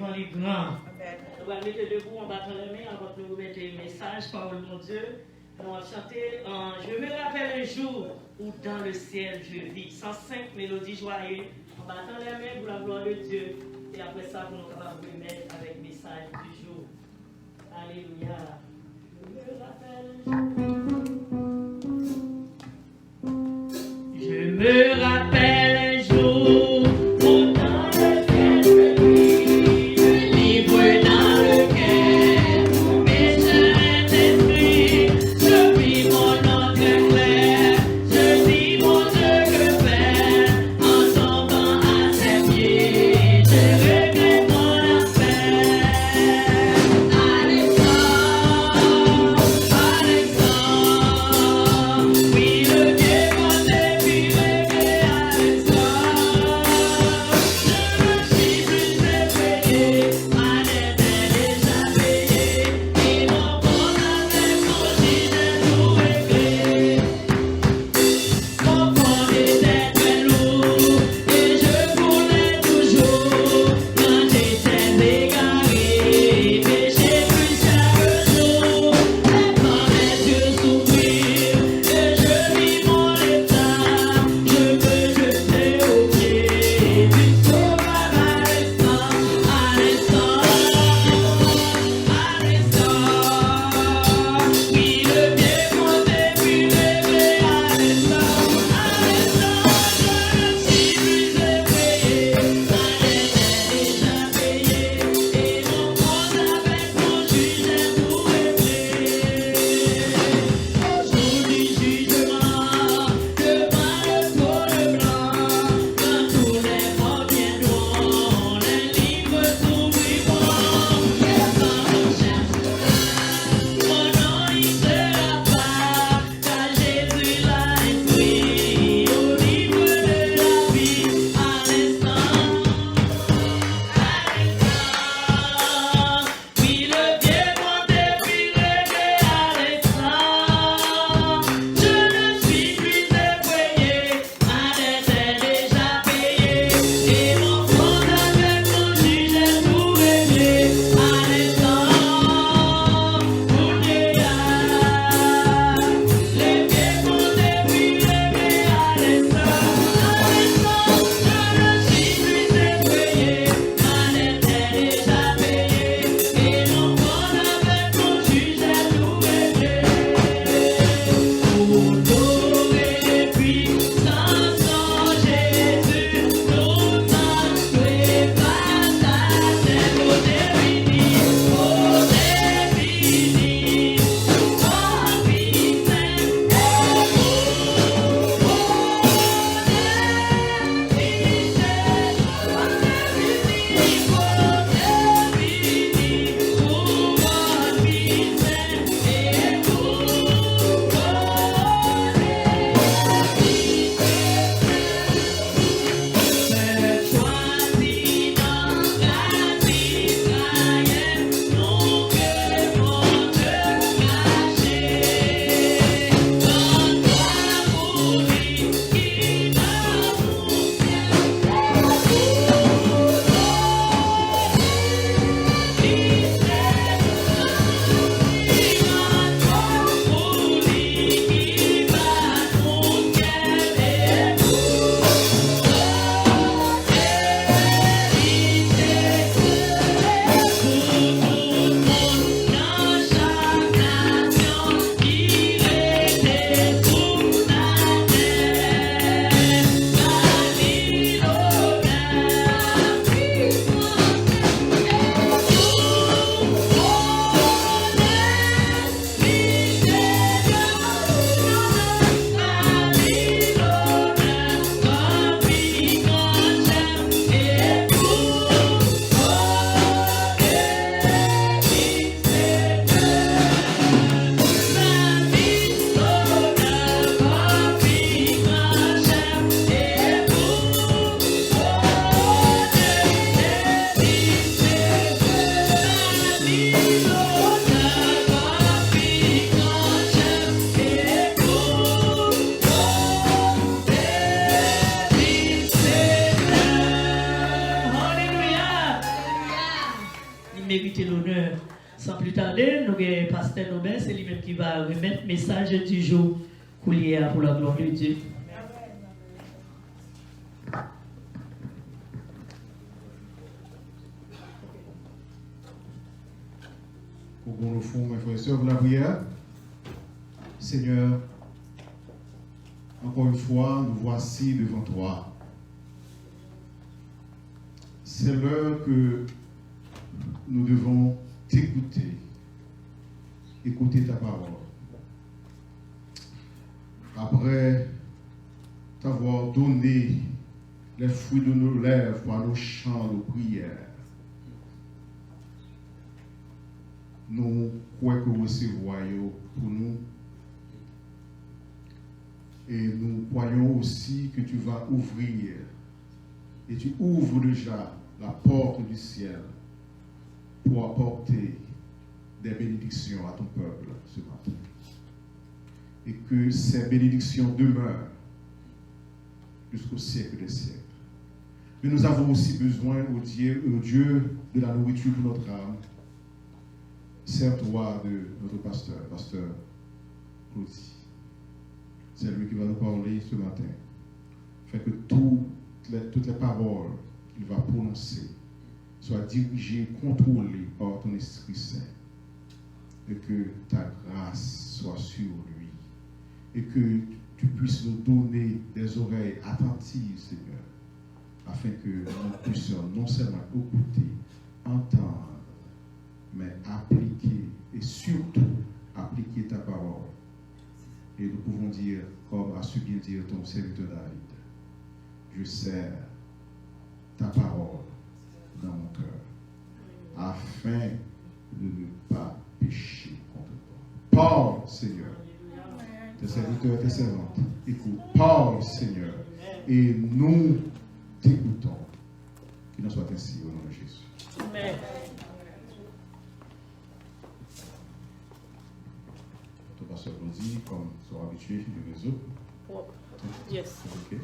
devant les grands. Nous allons mettre debout en battant les mains avant de nous remettre le message, parole de mon Dieu. On va chanter Je me rappelle un jour où dans le ciel je vis. 105 mélodies joyeuses en battant les mains pour la gloire de Dieu. Et après ça, pour nous capables de remettre avec le message du jour. Alléluia. Je me rappelle un jour où dans le ciel je vis, le livre dans lequel mes chers esprits, je vis mon ordre clair, je dis mon Dieu que faire, en tombant à ses pieds, je regrette mon affaire. Alexandre, oui le Dieu qu'on s'est vu regret mérite l'honneur. Sans plus tarder, nous avons Pasteur Nobel, c'est lui-même qui va remettre le message du jour pour la gloire de Dieu. Au bon le fond, mes frères et sœurs, pour la prière. Seigneur, encore une fois, nous voici devant toi. C'est l'heure que nous devons t'écouter, écouter ta parole. Après t'avoir donné les fruits de nos lèvres par nos chants, nos prières, nous croyons que recevoir pour nous. Et nous croyons aussi que tu vas ouvrir, et tu ouvres déjà la porte du ciel pour apporter des bénédictions à ton peuple ce matin. Et que ces bénédictions demeurent jusqu'au siècle des siècles. Mais nous avons aussi besoin, au Dieu, de la nourriture pour notre âme. Sers-toi de notre pasteur Claudie. C'est lui qui va nous parler ce matin. Fait que toutes les paroles qu'il va prononcer soient dirigées, contrôlées par ton Esprit Saint. Et que ta grâce soit sur lui. Et que tu puisses nous donner des oreilles attentives, Seigneur, afin que nous puissions non seulement écouter, entendre, mais appliquer et surtout appliquer ta parole. Et nous pouvons dire, comme a su bien dire ton serviteur David, je sers ta parole dans mon cœur, afin de ne pas pécher contre toi. Parle, Seigneur, tes serviteurs et tes servantes, écoute, parle, Seigneur, et nous t'écoutons. Qu'il en soit ainsi au nom de Jésus. Amen. Pasteur Claudie, comme sont habitués du réseau. Oh. Yes. Ok.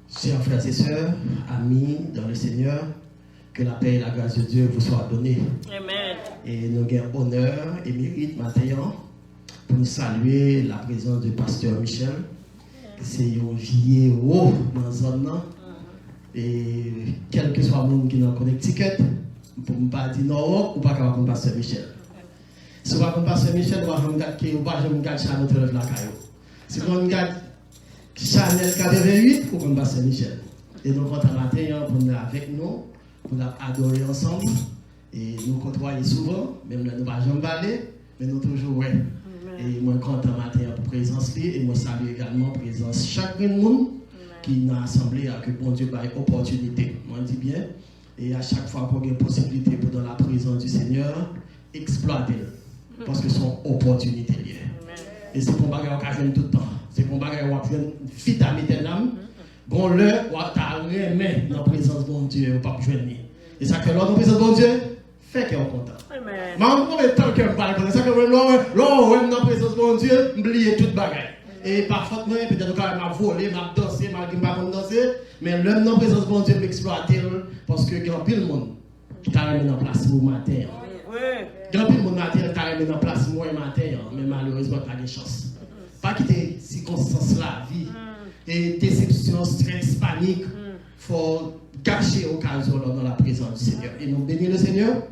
Chers frères et sœurs, amis dans le Seigneur, que la paix et la grâce de Dieu vous soient données. Amen. Et nous avons honneur et mérite maintenant pour nous saluer la présence du pasteur Michel. C'est un vieil haut dans la zone. Et quel que soit le monde qui est dans Connecticut, pour ne pas dire non, ou pas capable de pasteur Michel. Si vous ne pasteur Michel, vous ne pouvez pas regarder Chanel de la caillou. Si vous regardez Chanel 88, vous ne pasteur Michel. Et nous comptons matin pour nous avec nous, pour nous adorer ensemble. Et nous côtoyer souvent, même là nous ne pouvons jamais parler, mais nous toujours ouais. Et moi content matin pour présence et moi salue également présence chaque monde qui dans l'assemblée a que bon Dieu a une opportunité. Moi dis bien et à chaque fois qu'on a une possibilité pour dans la présence du Seigneur exploiter parce que son opportunité liée. Et c'est pour bagarre occasion tout le temps. C'est pour bagarre on joindre vitamine de l'âme. Bon le on t'a remet dans la présence de bon Dieu pas joindre. Et ça que l'autre présence de bon Dieu fait qu'on est content. Amen. Mais on peut tant que parle comme ça que l'on dans la présence de mon Dieu, oublier toute bagaille. Et parfois peut-être quand m'a volé, m'a dansé, m'a pas danser, mais l'homme dans la présence de mon Dieu m'exploiter parce que grand pile monde qui t'a remis en place pour matin. Grand pile monde matin t'a remis en place moi matin, mais malheureusement pas de chance. Pas quitter circonstances la vie et déception, stress, panique, faut gâcher l'occasion dans la présence du Seigneur. Et nous bénissons le Seigneur.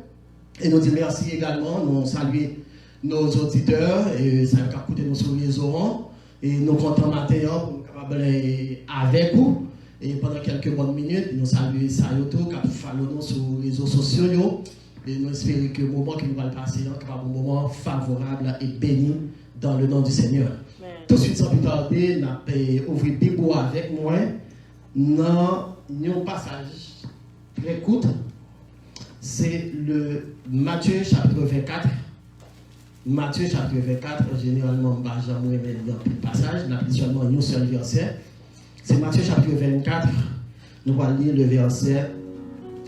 Et nous disons merci également, nous saluons nos auditeurs et ça va écouter nous sur les réseaux. Et nous comptons maintenant pour nous capables avec vous. Et pendant quelques bonnes minutes, nous saluons Sayoto, qui a follow nous sur les réseaux sociaux. Et nous espérons que le moment qui nous va passer est un moment favorable et béni dans le nom du Seigneur. Amen. Tout de suite, sans plus tarder, nous allons ouvrir la Bible avec moi dans un passage très court. C'est le Matthieu chapitre 24. Matthieu chapitre 24, généralement, j'aimerais mettre dans le passage, n'a plus seulement un seul verset. C'est Matthieu chapitre 24. Nous allons lire le verset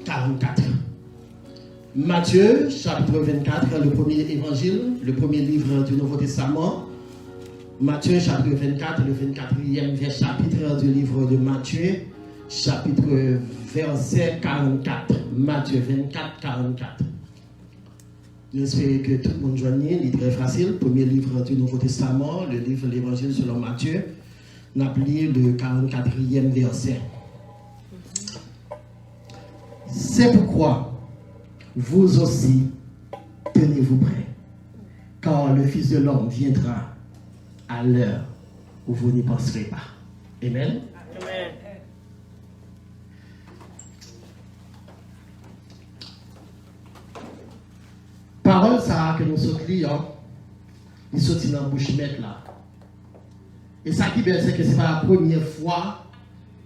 44. Matthieu, chapitre 24, le premier évangile, le premier livre du Nouveau Testament. Matthieu, chapitre 24, le 24e chapitre du livre de Matthieu, chapitre verset 44. Matthieu 24, 44. J'espère que tout le monde joigne, il est très facile. Premier livre du Nouveau Testament, le livre de l'Évangile selon Matthieu. On a plié le 44e verset. C'est pourquoi vous aussi tenez-vous prêts, car le Fils de l'homme viendra à l'heure où vous n'y penserez pas. Amen. Amen. Parole ça que nous sommes clients, nous sommes dans la bouche maître là. Et ça qui est bien, c'est que ce n'est pas la première fois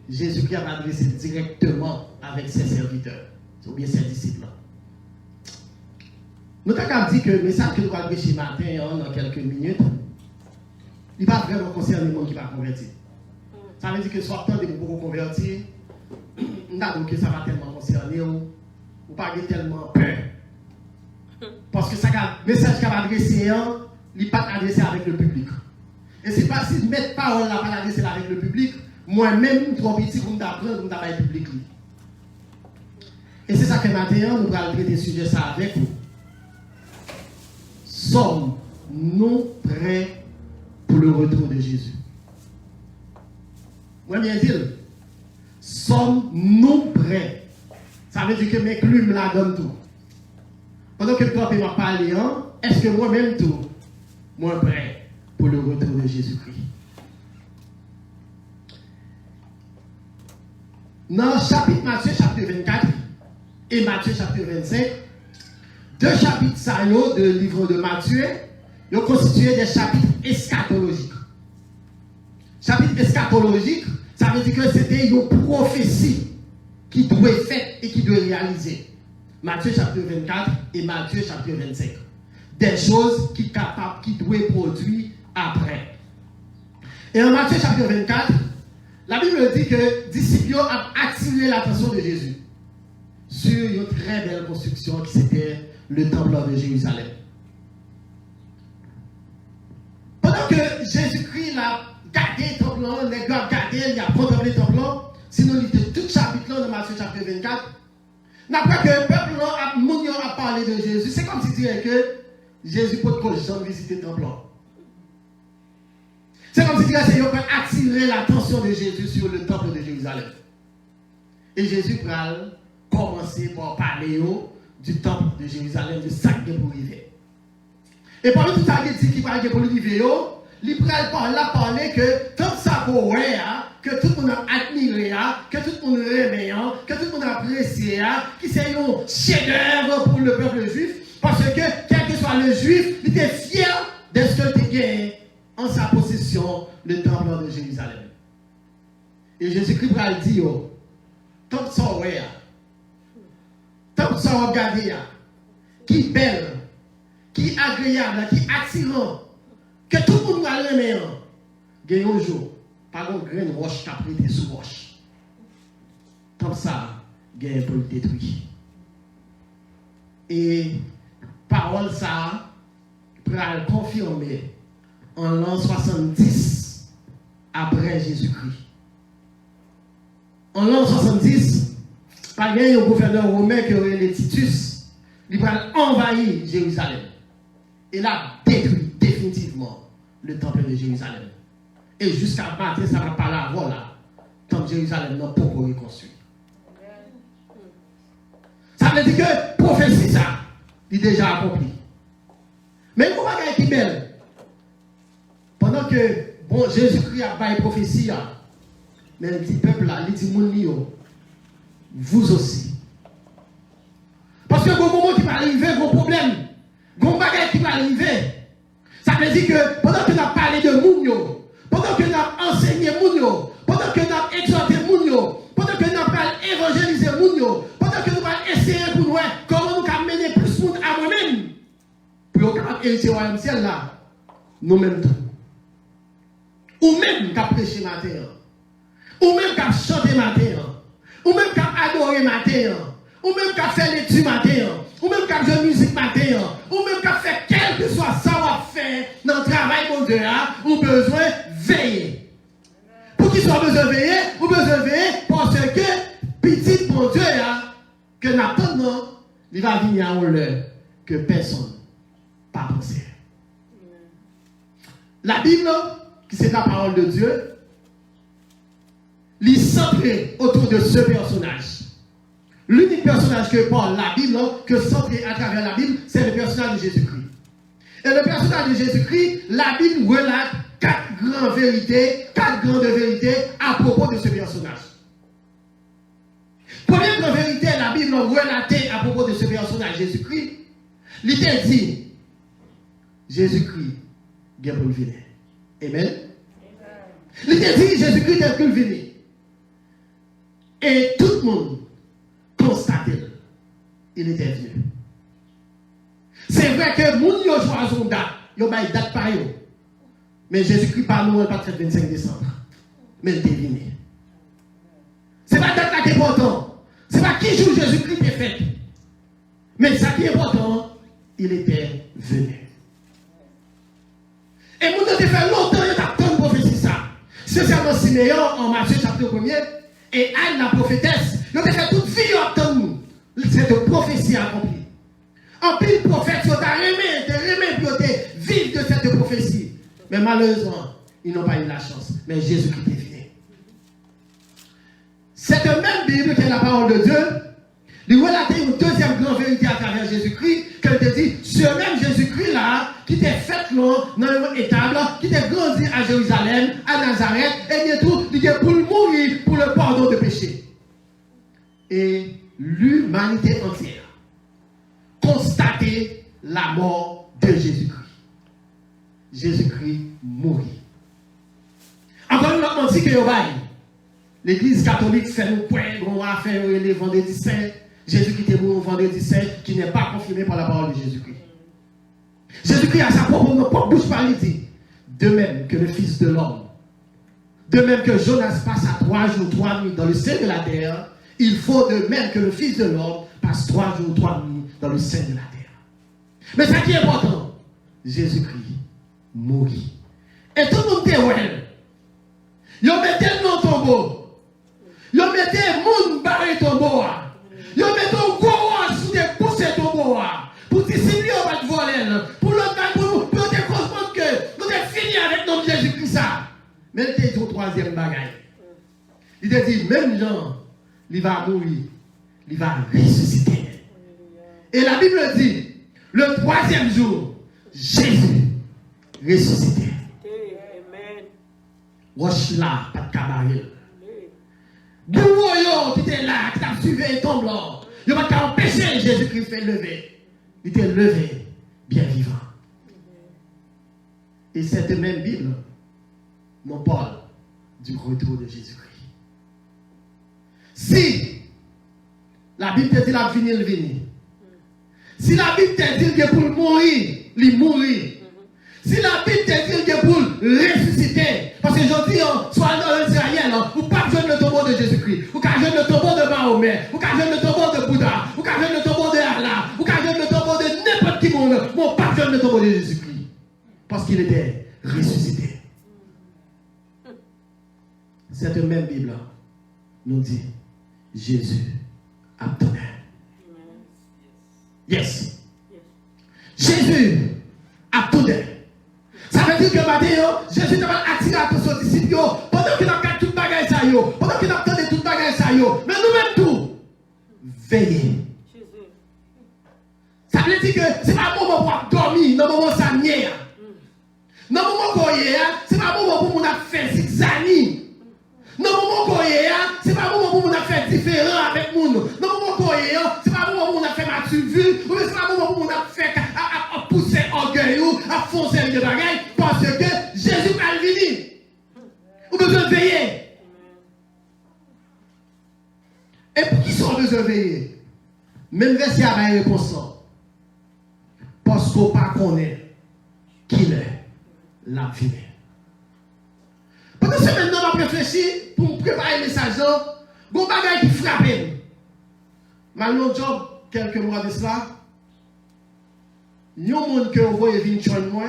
que Jésus-Christ a adressé directement avec ses serviteurs, ou bien ses disciples. Nous avons dit que le message que nous allons prêcher matin, dans quelques minutes, il ne va pas vraiment concerner les gens qui ne vont pas convertir. Ça veut dire que soit tant de beaucoup convertir, nous avons que ça va tellement concerner, ou pas tellement peur. Parce que le message qu'il va adresser, il n'est pas adressé avec le public. Et c'est pas si mettre parole là, pas adressé avec le public, moi-même, trop petit pour m'apprendre, pour m'apprendre le public. Et c'est ça que maintenant, nous allons traiter ce sujet ça avec vous. Sommes-nous prêts pour le retour de Jésus? Moi, bien dire, sommes-nous prêts? Ça veut dire que mes clumes là donnent tout. Pendant que toi, tu m'as parlé, est-ce que moi-même tout, moi prêt pour le retour de Jésus-Christ? Dans chapitre Matthieu, chapitre 24 et Matthieu, chapitre 25, deux chapitres saillants du livre de Matthieu, ils ont constitué des chapitres eschatologiques. Chapitre eschatologique, ça veut dire que c'était une prophétie qui doit être faite et qui doit être réalisée. Matthieu chapitre 24 et Matthieu chapitre 25. Des choses qui capables, qui doivent produire après. Et en Matthieu chapitre 24, la Bible dit que les disciples ont attiré l'attention de Jésus sur une très belle construction qui c'était le temple de Jérusalem. Pendant que Jésus-Christ a gardé le temple, les gars gardé, il a contemplé le temple, sinon il était tout chapitre de Matthieu chapitre 24. Après que le peuple a parlé de Jésus, c'est comme si tu disais que Jésus peut jamais visiter le temple. C'est comme si tu disais qu'il peut attirer l'attention de Jésus sur le temple de Jérusalem. Et Jésus va commencer par parler du temple de Jérusalem, de ça qui est pour arriver. Et parmi tout ça qui dit qu'il va pour arriver, il va parler que tant ça pour que tout le monde a admiré, que tout le monde aimé, que tout le monde a apprécié, qui c'est un chef-d'œuvre pour le peuple juif, parce que quel que soit le juif, il était fier de ce qu'il gagne en sa possession, le temple de Jérusalem. Et Jésus-Christ va le dire, tant ça tant ça regarder, qui belle, qui agréable, qui attirant, que tout le monde va l'aimer, gagne un jour. Par contre, grain roche qui a prêté sous roche. Comme ça, gain pour le détruire. Et parole ça, pour le confirmer en l'an 70 après Jésus-Christ. En l'an 70, par un gouverneur romain qui aurait les Titus, il va envahir Jérusalem. Et là, détruit définitivement le temple de Jérusalem. Et jusqu'à maintenant, ça va pas là avant là. Tant que Jérusalem n'a pas reconstruit. Ça veut dire que prophétie ça, il est déjà accompli. Mais comment est-ce qui est belle? Pendant que bon, Jésus-Christ a fait une prophétie, mais le petit peuple là, il dit vous aussi. Parce que au moment qui va arriver, vos problèmes, vos bagages qui va arriver, ça veut dire que pendant que nous avons parlé de Mounio, pendant que nous avons enseigné Mounio, pendant que nous avons exhorté Mounio, pendant que nous avons évangélisé Mounio, pendant que nous avons essayé pour nous comment nous avons mené plus de monde à nous-mêmes, pour nous avons hérité au royaume ciel là, nous-mêmes tout. Ou même qui a prêché matin, ou même qui a chanté matin, ou même qui a adoré matin, ou même qui a fait l'étude matin, ou même quand je musique matin, ou même quand fait quel que soit ça ou fait dans le travail mon Dieu, ou besoin veiller. Pour qu'il soit besoin veiller, ou besoin veiller parce que petit mon Dieu que n'attendons, il va venir à l'heure que personne pas pensé. La Bible, qui c'est la parole de Dieu, il centré autour de ce personnage. L'unique personnage que parle la Bible, que centré à travers la Bible, c'est le personnage de Jésus-Christ. Et le personnage de Jésus-Christ, la Bible relate quatre grandes vérités à propos de ce personnage. Première grande vérité, la Bible relatée à propos de ce personnage Jésus-Christ, il était dit, Jésus-Christ, bien pour le venir. Amen. Il était dit, Jésus-Christ est pour le venir. Et tout le monde constatait, il était venu. C'est vrai que les gens ont choisi une date, ils ont une date par eux. Mais Jésus-Christ par nous, pas le 25 décembre. Mais il était venu. Ce n'est pas la date qui est importante. Ce n'est pas qui joue Jésus-Christ est fait. Mais ça qui est important, il était venu. Et nous avons fait longtemps, il y a tant de prophéties ça. Spécialement Siméon en Matthieu chapitre 1er et Anne la prophétesse, ils ont fait toute vie en nous. Cette prophétie accomplie. En pile prophète, ils ont remis pour vivre de cette prophétie. Mais malheureusement, ils n'ont pas eu la chance. Mais Jésus-Christ est venu. Cette même Bible qui est la parole de Dieu, il relate une deuxième grande vérité à travers Jésus-Christ, qu'elle te dit, ce même Jésus-Christ-là, qui était fait dans une étable, qui était grandi à Jérusalem, à Nazareth, et bientôt, il est pour mourir pour le pardon de péché. Et l'humanité entière constatait la mort de Jésus-Christ. Jésus-Christ mourit. Encore une fois, on dit que l'Église catholique fait nos points, on va faire le vendredi saint. Jésus-Christ est mort vendredi saint, qui n'est pas confirmé par la parole de Jésus-Christ. Jésus-Christ a sa propre bouche par dit, de même que le Fils de l'homme, de même que Jonas passe à 3 jours, 3 nuits dans le sein de la terre, il faut de même que le Fils de l'homme passe 3 jours, 3 nuits dans le sein de la terre. Mais ce qui est important, Jésus-Christ mourit. Et tout le monde était ouais. Ils mettaient le tombeau. Ils mettaient le monde barré tombeau. Ils mettaient un gros sous des pouces de tombeau. Pour dissimuler au bas de voler. Pour te comprendre que nous sommes finis avec notre Jésus-Christ. Mais il était au troisième bagaille. Il a dit, même Jean, il va mourir, il va ressusciter. Et la Bible dit, le troisième jour, Jésus ressuscité. Roche là, pas de cabaret. Bouillon qui était là, qui t'a suivi et tombe là. Il ne va pas empêcher Jésus-Christ fait lever. Il était levé, bien vivant. Et cette même Bible nous parle du retour de Jésus-Christ. Si la Bible te dit la venir, il venir. Si la Bible te dit que pour mourir, il mourir. Si la Bible te dit que pour ressusciter, parce que je dis, soit dans l'Israël, ou pas besoin le tombeau de Jésus-Christ, ou pas besoin le tombeau de Mahomet, ou pas besoin le tombeau de Bouddha, ou pas besoin le tombeau de Allah, ou pas besoin le tombeau de n'importe qui monde, ou pas besoin le tombeau de Jésus-Christ. Parce qu'il était ressuscité. Cette même Bible nous dit, Jésus attendait. Yes. Jésus attendait. Ça veut dire que maintenant, Jésus t'a attiré attention aux disciples pendant qu'il a fait toute bagaille ça yo, pendant qu'il a fait toute bagaille ça yo. Mais nous-mêmes tout, veillez. Ça veut dire que c'est pas un moment pour dormir, dans le moment ça n'y dans le moment qu'on y est, c'est pas un moment pour nous faire zigzag. Dans le moment qu'on y est, c'est pas un moment pour nous faire différent avec nous. Dans le moment qu'on y est, c'est pas un moment pour nous faire mature vue, ou c'est pas un moment pour nous faire pousser orgueil ou à foncer de bagaille, parce que Jésus va venir. Vous besoin de veiller. Et pour qui sont besoin de veiller? Même verset à la réponse. Parce qu'on ne pas connaît qui est la vie. Pendant que maintenant, on va réfléchir pour préparer le message. Bon bagage qui frappe. Malheureusement, job, quelques mois de cela, il y a un monde que vous voyez venir joindre moi,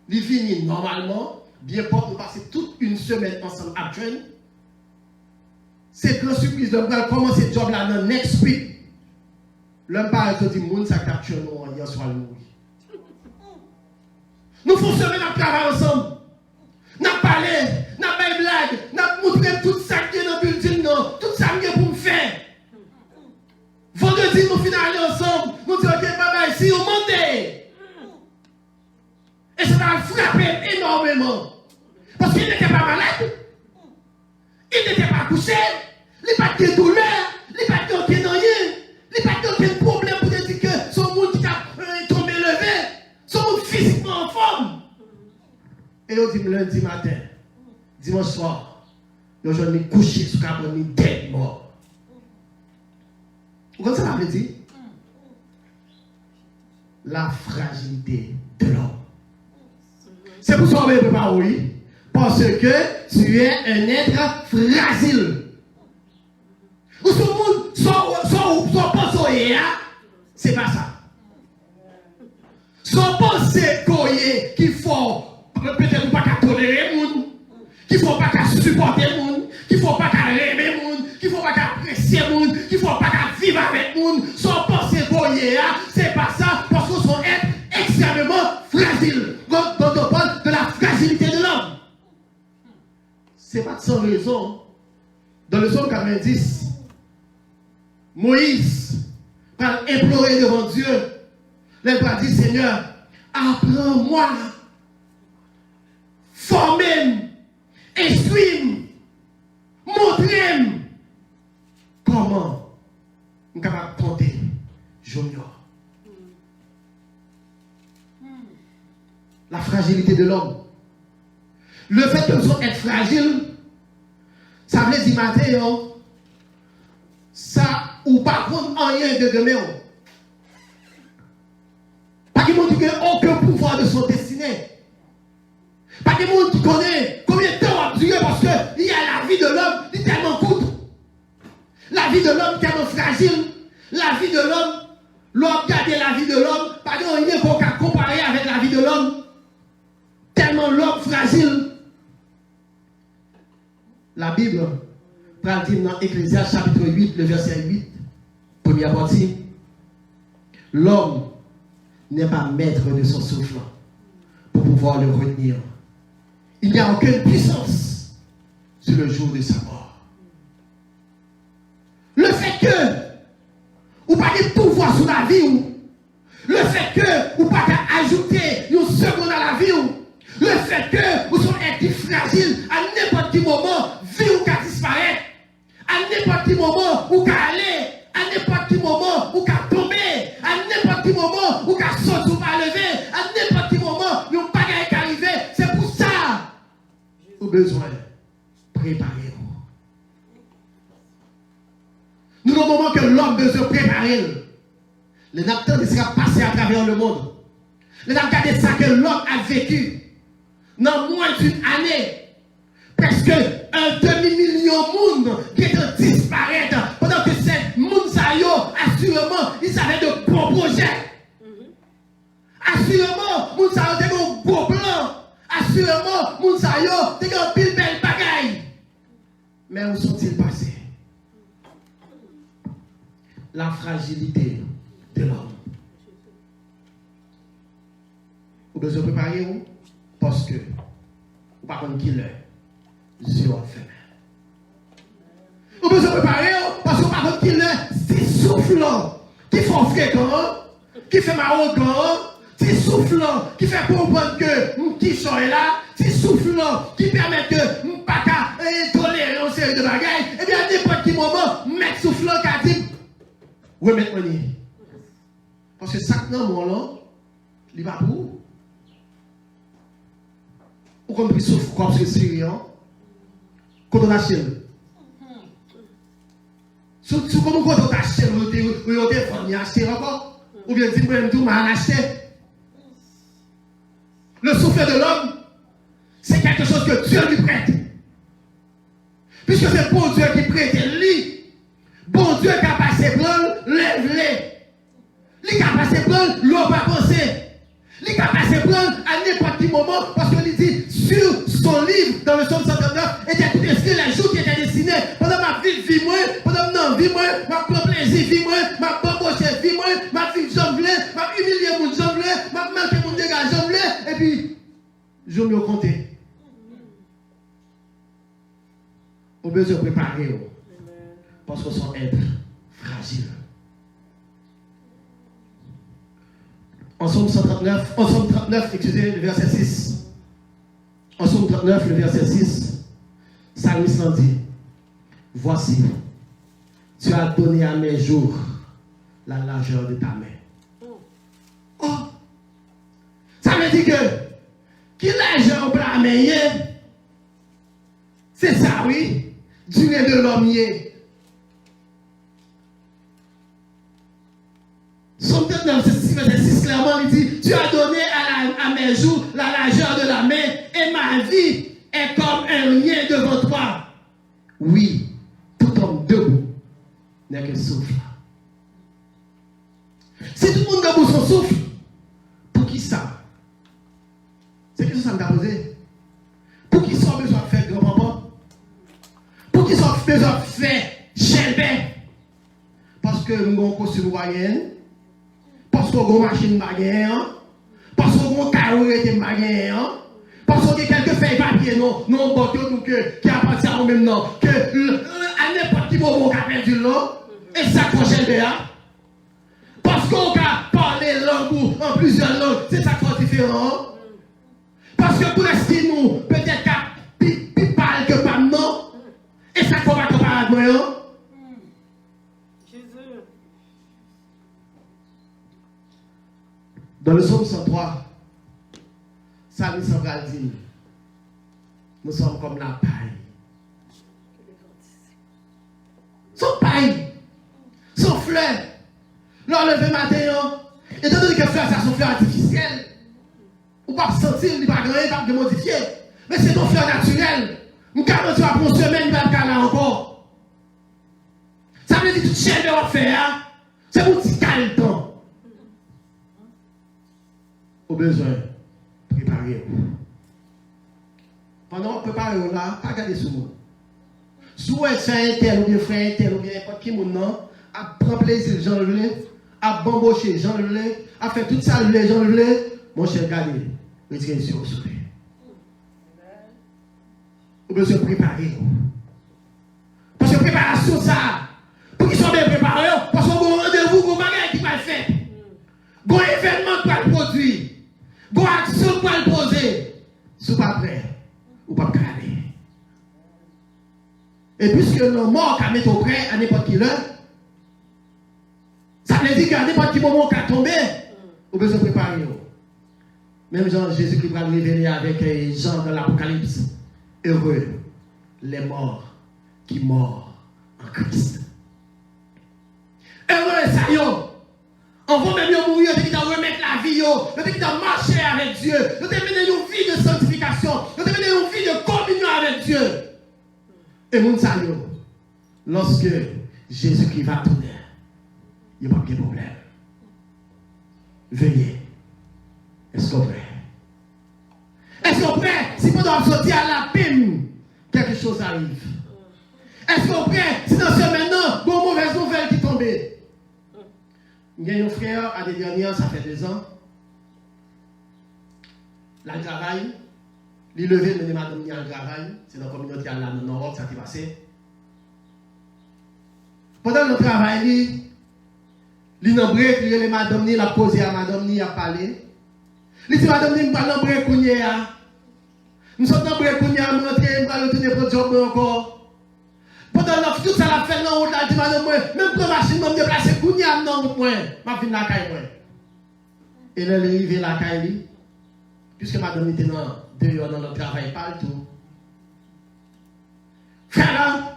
il finit normalement, bien pour nous passer toute une semaine ensemble à joindre. C'est une surprise de commencer ce job là dans next week. L'homme parle de dire, monde ça capture nous hier soir le mourir. Nous faisons semaine à travailler ensemble. Nous parlons, nous faisons blague, nous montrons tout ça qui est dans le building, tout ça qui est pour me faire. Vendredi, nous finissons aller ensemble. Nous disons, ok, papa, ici, on monte. Et ça m'a frappé énormément. Parce qu'il n'était pas malade. Il n'était pas couché. Il n'a pas de douleur. Il n'a pas de rien. Il n'a pas de problème pour dire que son monde qui a tombé levé, son monde physiquement en forme. Et on dit lundi matin, dimanche soir, je vais me coucher sur le cabane, tête mort. Vous comprenez ça, ça veut dire? La fragilité de l'homme. C'est pour ça qu'on ne peut pas oui. Parce que tu es un être fragile. Ou ce monde, son pensée, c'est pas ça. Son pensée qu'il faut peut-être pas tolérer les gens, qu'il faut pas supporter les gens, qu'il faut pas aimer les gens, qu'il faut pas apprécier les gens, qu'il faut pas vivre avec les gens. Son pensée c'est pas ça, parce qu'ils sont extrêmement fragiles. Donc on parle de la fragilité de l'homme. C'est pas sans raison. Dans le psaume 90, Moïse va implorer devant Dieu. Il va dire, Seigneur, apprends-moi, forme-moi, instruis-moi, montre-moi comment je suis capable de compter Junior. La fragilité de l'homme. Le fait que nous sommes fragiles, ça veut dire matin, ça ou pas prendre rien de demain. Pas qu'il y a aucun pouvoir de son destinée. Pas qu'il y a qui connaît combien de temps a duré parce qu'il y a la vie de l'homme qui est tellement courte. La vie de l'homme tellement fragile. La vie de l'homme, l'homme garde la vie de l'homme, pas qu'il y a rien qu'on peut comparer avec la vie de l'homme. Tellement l'homme fragile. La Bible, dans Ecclésiaste chapitre 8, le verset 8, première partie, l'homme n'est pas maître de son souffle pour pouvoir le retenir. Il n'y a aucune puissance sur le jour de sa mort. Le fait que vous pas de pouvoir sur la vie, le fait que vous pas ajouter une seconde à la vie, le fait que vous êtes fragile, à n'importe quel moment, vie ou qu'à disparaître, à n'importe quel moment, ou qu'à aller, à n'importe quel moment, ou qu'à tomber, à n'importe quel moment, ou qu'à sauter ou pas lever, à n'importe quel moment, nous pas qu'à arriver. C'est pour ça vous avez besoin de préparer-vous. Nous, au moment que l'homme besoin de préparer, les acteurs sera passé à travers le monde. Les acteurs ça que l'homme a vécu. Dans moins d'une année, presque un demi-million de monde qui est disparaître pendant que ces monde assurément, ils avaient de bons projets. Assurément, moun sa yo te un beau plan. Assurément, moun sa yo te un pile belle bagaille. Mais où sont-ils passés? La fragilité de l'homme. Vous devez vous préparer où? Parce que vous ne savez pas qui est. Yeux fermés. Vous devez vous préparer parce que vous ne savez pas qui est. C'est soufflant qui font fréquent, qui fait arrogant. C'est soufflant qui fait comprendre que qui sont là, c'est soufflant qui permet que nous ne pas tolérer une série de bagailles. Et bien, à n'importe quel moment, mettre soufflant qui a dit, oui, mettre money. Parce que ça, non, là, il va pour vous. Vous comprenez, souffle comme ce Syrien, quand on achète. Surtout comme quand on achète, vous avez acheté encore, ou bien dire, moi, tout m'a acheté. Le souffle de l'homme, c'est quelque chose que Dieu lui prête. Puisque c'est bon Dieu qui prête lui. Bon Dieu qui a passé plan, lève-les. Lui qui a passé plan, l'homme va penser. capable de se prendre à n'importe quel moment parce qu'il dit sur son livre, dans le psaume 139, était tout écrit les jours qui étaient destinés. Pendant ma vie, moi, pendant ma vie, moi, ma prendre plaisir, vie, moi, ma bambocher, vie, moi, ma vie, j'en voulais, ma humilier, mon j'en voulais, ma manquer mon dégât, j'en voulais, et puis, je me compter. On a besoin de préparer, parce qu'on sont êtres fragiles. En Somme 39, excusez, le verset 6. En Somme 39, le verset 6, Psalmiste dit, voici, tu as donné à mes jours la largeur de ta main. Oh! Ça veut dire que, qui largeur pour la main, c'est ça, oui, durée de l'homme. Somme 39, verset 6, clairement, il dit, tu as donné à mes jours la largeur de la main, et ma vie est comme un rien devant toi. Oui, tout homme debout n'est qu'un souffle. Si tout le monde debout son souffle, pour qui ça? C'est quelque chose que ça me posé. Pour qui ça besoin de faire grand-papa? Pour qui ça besoin de faire chelbet? Parce que nous avons un costume moyen. Parce qu'on a une machine baguette, parce qu'on a un carreau de baguette, parce qu'on a quelques feuilles papier, non, qui appartient au même nom, que à n'importe qui moment on a perdu là, et ça prochaine là. Parce qu'on a parlé langue en plusieurs langues, c'est ça qui est différent. Parce que pour l'instant, nous, peut-être qu'à plus parle que pas non, et ça qu'on va comparer avec moi. Dans le psaume 103, Psalmiste central dit, nous sommes comme la paille. Son paille, son fleur. L'enlever matin, étant donné que fleur, ça son fleur artificielle, ou pas sentir, il va gagner, il va modifier. Mais c'est ton fleur naturel. Nous, quand tu vas pour une semaine, il va pas là encore. Ça veut dire que tout chien de faire, c'est pour petit calme temps. Au besoin, préparez-vous. Pendant que préparez-vous là, pas garder sous moi. Soit c'est un tel ou bien frère un tel ou bien n'importe qui mon nom, à prendre plaisir, j'en le à bambocher, j'en le à faire tout ça, j'en le mon cher, gardez, retirez sur vous sauver. Au besoin préparer-vous. Parce que préparation ça, pour qu'ils soient bien préparés, parce qu'on a un rendez-vous, qu'on va qui va le faire. Bon événement qui va le produire. Bon action qui va le poser. Si vous pas prêt, ou pas calmer. Et puisque nos morts qui mettent au prêt à n'importe quelle heure, ça veut dire qu'à n'importe quel moment qui a tombé, vous besoin de préparer. Même Jean Jésus-Christ va révéler avec Jean dans l'Apocalypse. Heureux les morts qui meurent en Christ. Heureux ça yo. On va même mourir, on va remettre la vie, on va marcher avec Dieu, on va mener une vie de sanctification, on va mener une vie de communion avec Dieu. Et mon salut, lorsque Jésus-Christ va tourner, il n'y a pas de problème. Veuillez. Est-ce qu'on est prêt? Est-ce qu'on est prêt? Si pendant que sortir à la pime, quelque chose arrive. Est-ce qu'on est prêt? Si dans ce maintenant, il y a une mauvaise nouvelle qui tombe. Il y a un frère, à des dernières, ça fait 2 ans. Là, il travaille. Il levé, mais madame, il y a un travail. C'est dans la communauté à la Nord, ça qui passé. Pendant le travail, il a break, il a madame, il a posé à madame, il a parlé. Il dit, madame, il a break, il a. Nous sommes dans break, il a montré, il a retourné pour le job encore. Pendant tout ça, la fait dans la dit, madame, même pour la machine, je me déplacer, il y a un nom, je vais la caille. Et là, il est arrivé la caille, puisque madame était dehors dans le travail, pas le tout. Frère,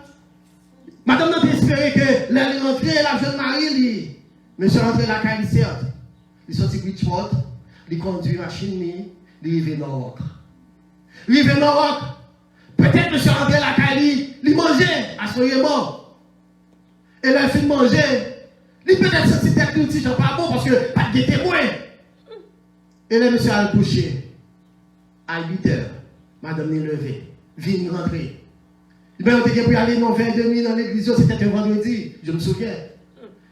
madame n'a pas espéré que l'elle rentrait, la jeune Marie, monsieur rentré la caille, certes. Il sortit Bridgeport, il conduit la machine, il arrive dans Rock. Il arrive dans Rock. Peut-être monsieur rentré la caille, il mangeait, assurément. Et là, il fait manger. Il peut-être senti tête de petit, pas bon parce que pas de témoin. Et le monsieur a couché à 8 heures. Madame n'est levée. Vine rentrer. Ben, on était pour aller dans 22 000 dans l'église, c'était un vendredi, je me souviens.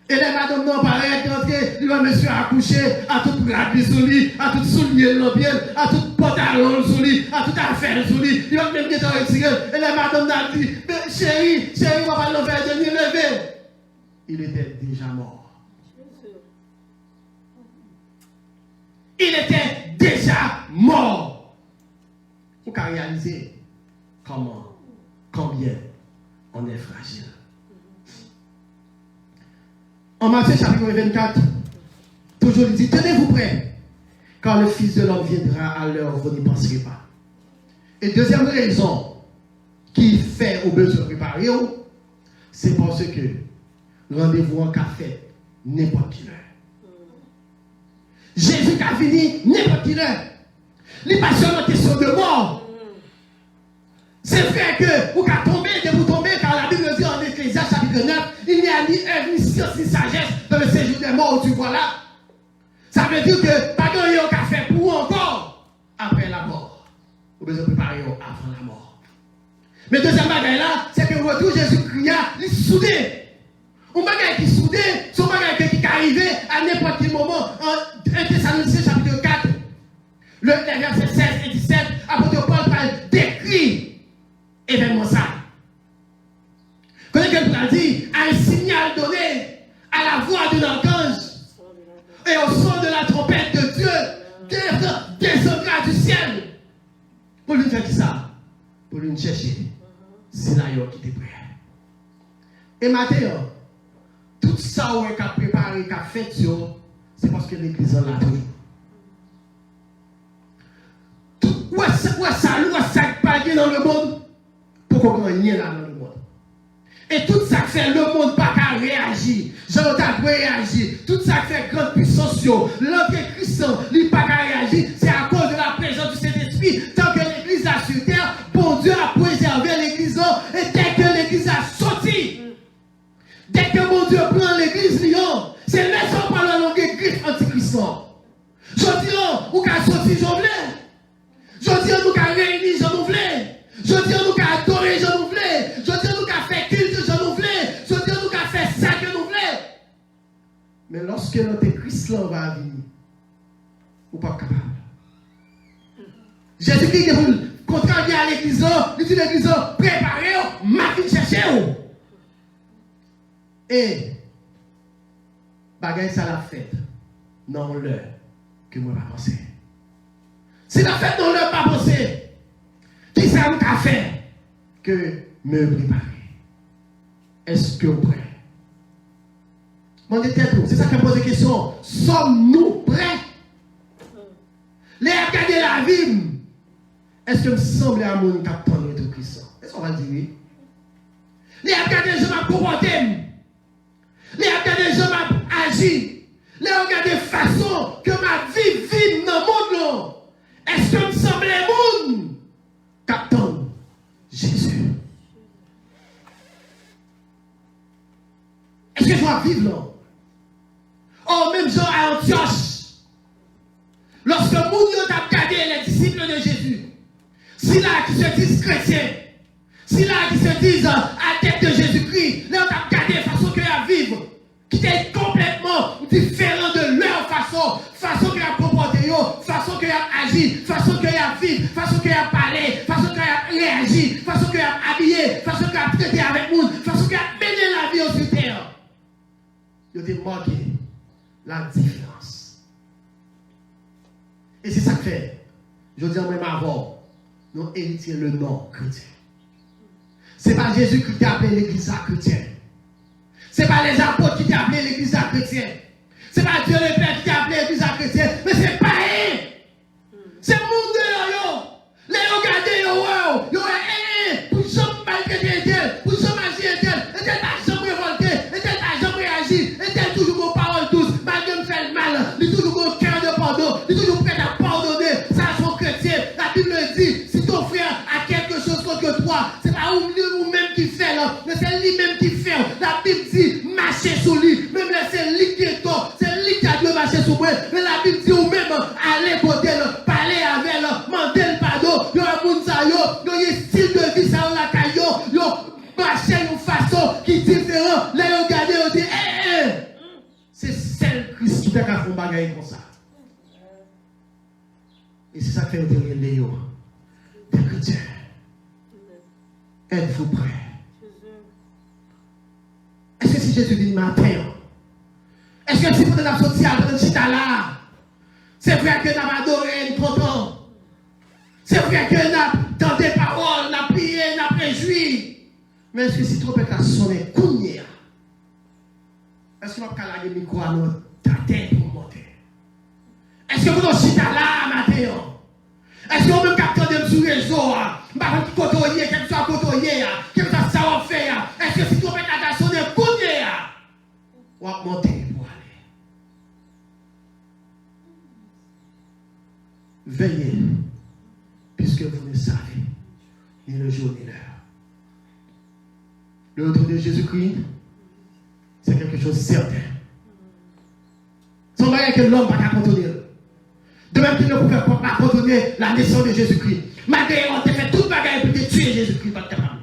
Et les madame non pareil, rentré, le monsieur a couché, à tout rhabit sur lui, à tout soulier dans le pied, à tout pantalon sur lui, à tout affaire sur lui. Il a même été retiré. Et les madame n'a dit, mais chérie, on va le faire de lever. Il était déjà mort. Il était déjà mort. Vous pouvez réaliser combien on est fragile. En Matthieu chapitre 24, toujours il dit, tenez-vous prêts, car le Fils de l'homme viendra à l'heure où vous n'y penserez pas. Et deuxième raison qui fait au besoin préparer, c'est parce que rendez-vous en café n'importe qui heure. Jésus qui a fini n'importe qui heure. Il n'est pas seulement question de mort. C'est fait que vous tombez, car la Bible dit en Ecclésiaste chapitre 9, il n'y a ni œuvre, ni science, ni sagesse dans le séjour des morts où tu vois là. Ça veut dire que pas de yon qu'a fait pour encore après la mort. Vous devez préparer avant la mort. Mais deuxième bagaille là, c'est que retour Jésus-Christ, il est soudé. Un bagaille qui est soudé, son bagaille qui est arrivé à n'importe quel moment. En 1 Thessaloniciens chapitre 4, les versets 16 et 17, apôtre Paul parle décrit événement ça. Quand quelqu'un a dit, un signal donné à la voix d'un archange et au son de la trompette de Dieu, descendra du ciel. Pour lui faire ça, pour lui chercher, c'est là qui était prêt. Et maintenant, tout ça qui a préparé, qui a fait, c'est parce que l'église en a toujours. Où est-ce ça qui passe dans le monde? Pour qu'on gagne là dans le monde. Et tout ça fait le monde pas qu'à réagir. J'entends réagir. Tout ça fait grande puissance. L'antéchrist, il pas qu'à réagir. C'est à cause de la présence du Saint-Esprit. Tant que l'église a sur terre, bon Dieu a préservé l'église. Et dès que l'église a sorti, dès que mon Dieu prend l'église, c'est là qu'on parle la langue griffe antichrist. Je dis, on a sorti, j'en voulais. Je dis, on a réuni, j'en voulais. Je dis, on a adoré, j'en voulais. Je dis, on a fait culte, j'en voulais. Je dis, on a fait ça, que nous voulons. Mais lorsque l'antéchrist va venir, vous n'êtes pas capable. Jésus-Christ est contrarié à l'église, il dit l'église, préparez-vous, m'a chercher-vous. Et, bagaille ça la fête, non l'heure que moi pas penser. Si la fête non l'heure pas penser, qui ça nous a fait que me préparer? Est-ce que vous prêts? C'est ça qui me pose la question. Sommes-nous prêts? Les regarder la vie. Est-ce que me semble à mon capitaine de Christ? Est-ce qu'on va dire oui? Les regarder je m'ai comporté. Les regarder je m'ai agi. Les regarder façon que ma vie vit dans le monde. Est-ce que me semble à mon capitaine Jésus? Est-ce que je dois vivre là? Oh, même Jean à Antioche, lorsque Mounion a regardé les disciples de Jésus, si là qui se disent chrétiens, si là qui se disent adeptes de Jésus-Christ, là on a regardé la façon qu'ils vivent, qui est complètement différent de leur façon qu'ils ont comporté, façon qu'ils ont agi, façon qu'ils ont vécu, façon qu'ils ont parlé, façon qu'ils ont réagi, façon qu'ils ont habillé, façon qu'ils ont traité avec nous, façon qu'ils ont mené la vie sur terre. Ils ont marqué la différence. Et c'est ça que fait. Je dis même avant, nous héritions le nom chrétien. Ce n'est pas Jésus qui t'a appelé l'église chrétienne. Ce n'est pas les apôtres qui t'a appelé l'église chrétienne. Ce n'est pas Dieu le Père qui t'a appelé l'église chrétienne. Mais c'est pas eux. C'est le monde de yo. Les regardez yo. Pour jamais malgré tel, pour jamais agir tel, et tel pas jamais révolté, et tel pas jamais réagi, et tel toujours vos paroles douces, malgré me faire le mal, il toujours au cœur de pardon, il toujours prêt à pardonner. Ça, son chrétien. La Bible dit, si ton frère a quelque chose contre toi, c'est pas vous-même qui fait là, mais c'est lui-même qui fait. La Bible dit, marchez sur lui, même là c'est lui qui est tort, c'est lui qui a dû marcher sur moi, mais la Bible dit, aller côté, parler avec elle, demander le pardon, yo amoun sa yo, yo y style de vie ça la caillou, yo marcher une façon qui est différente, là yo regardez, yo dit, c'est celle Christ qui t'a fait un bagage comme ça. Et c'est ça que fait derrière Léo. Des chrétiens. Êtes-vous prêts? Est-ce que si Jésus dit matin, est-ce que si vous êtes social, vous êtes chita là, c'est vrai que nous avons adoré, nous content. C'est vrai que nous avons dans des paroles, nous avons prié, nous avons réjoui. Mais est-ce que si trompette a sonné, cougné, est-ce que nous avons calé le micro à notre tête pour monter? Est-ce que vous êtes chita là, matin? Est-ce que vous même captez de sur le réseau? Par contre, côtoyer, quel que soit côtoyer, quel que soit ça on fait. Est-ce que si trompette a sonné, cougné, on va monter pour aller? Veillez, puisque vous ne savez ni le jour ni l'heure. Le retour de Jésus-Christ, c'est quelque chose de certain. Son bagage que l'homme va pas contenir. De même qu'il ne pouvait pas contenir la naissance de Jésus-Christ. Malgré on a fait tout bagage pour tuer Jésus-Christ, pas capable.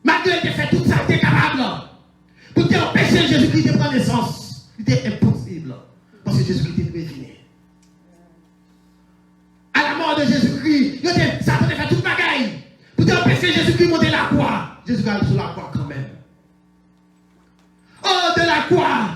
Malgré qu'il a fait tout ça, il était capable. Pour empêcher Jésus-Christ de prendre naissance, c'était impossible. Parce que Jésus-Christ était prévenu. À la mort de Jésus-Christ, Satan a fait tout bagaille. Pour empêcher Jésus-Christ de monter la croix. Jésus-Christ est sur la croix quand même. Oh, de la croix.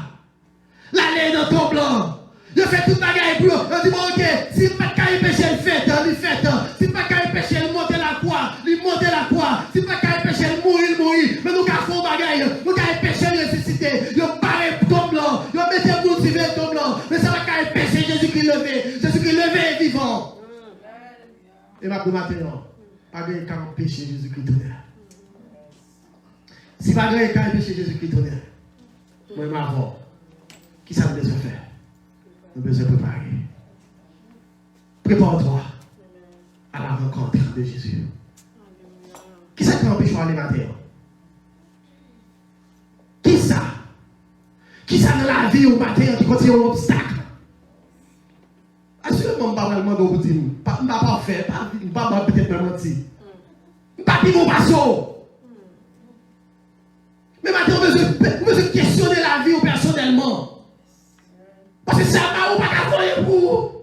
L'aller dans ton blanc. Il fait tout bagaille pour eux. Il dit, bon, ok, si pas de péché, il fait. Si pas de péché, il monte la croix. Il monte la croix. Si pas de péché, il mourit. Mais nous, quand on bagaille, nous, quand il péché, il ressuscité. Il paraît ton blanc. Il met des bouts sur ton blanc. Mais ça va quand il péché, Jésus-Christ levé. Jésus-Christ levé et vivant. Et ma pour maintenant, pas de quand on péché, Jésus-Christ tourné. Si pas de quand il péché, Jésus-Christ tourné. Moi, je m'avance. Qui ça nous besoin faire? Nous besoin préparer. Prépare-toi à la rencontre de Jésus. Qui ça qui empêche d'aller matin? Qui ça? Qui ça dans la vie au matin qui continue un obstacle? Assurément, je ne vais pas demander vous dire, je ne vais pas faire, je ne vais pas peut-être mentir. Je ne vais pas dire mon passion. Mais maintenant, on veut questionner la vie personnellement. Parce que ça va ou pas qu'à faire pour.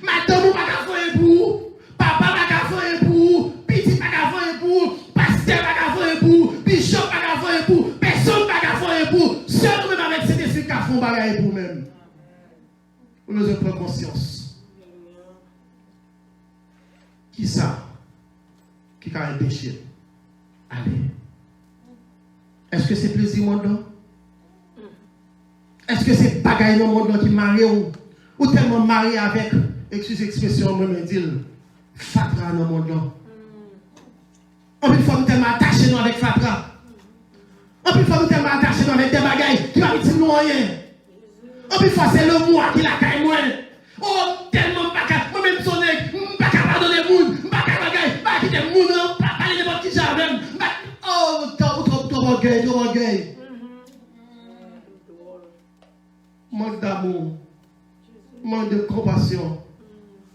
Madame ou pas qu'à faire pour. Papa pas qu'à faire pour. Petit pas qu'à faire pour. Pasteur pas qu'à faire pour. Bishop pas qu'à faire pour. Personne pas qu'à faire pour. Seul même avec cet esprit qu'à faire bagaille pour même. On nous prend conscience. Qui ça? Qui a un péché? Allez. Est-ce que c'est plaisir monde? Est-ce que c'est bagaille dans le monde qui marie ou tellement marié avec, excusez l'expression, moi me dit, fatra dans le monde? En plus, il faut nous tellement attacher avec fatra. En plus, il faut nous tellement attacher avec des bagailles qui va dire nous rien. En plus, c'est le moi qui la caille moi. Oh, tellement pas qu'à, moi-même sonner, pas qu'à pardonner le monde, pas qu'à bagaille, pas quitter le monde, pas parler de votre qui j'avais. Oh, trop orgueil. Manque d'amour, manque de compassion,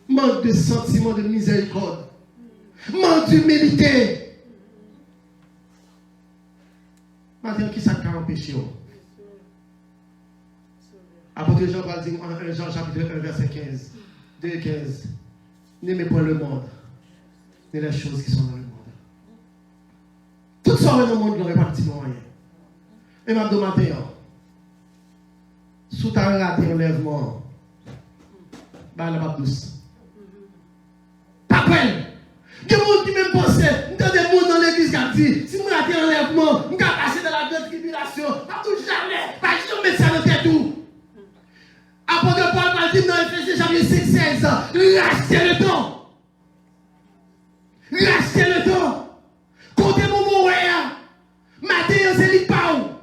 manque de sentiment de miséricorde, manque d'humilité. Maintenant, qui ça a empêché? Apôtre Jean va dire en Jean chapitre 1, verset 15, 2, 15. N'aimez pas le monde, ni les choses qui sont dans le monde. Tout ça dans le monde, n'aurait pas petit moyen. Et ma matin, sous ta raté enlèvement, bah la pas douce. Pas prêt. Il y a des gens qui même pensent, il y a des gens dans l'église qui dit, si vous ratez enlèvement, vous allez passer dans la grande tribulation, pas tout jamais ça dans tête tout. Apôtre Paul va dire dans Ephésiens chapitre 6, 16, rachetez le temps. Rachetez le temps. Comptez mon moyen. Matin, c'est lui pas.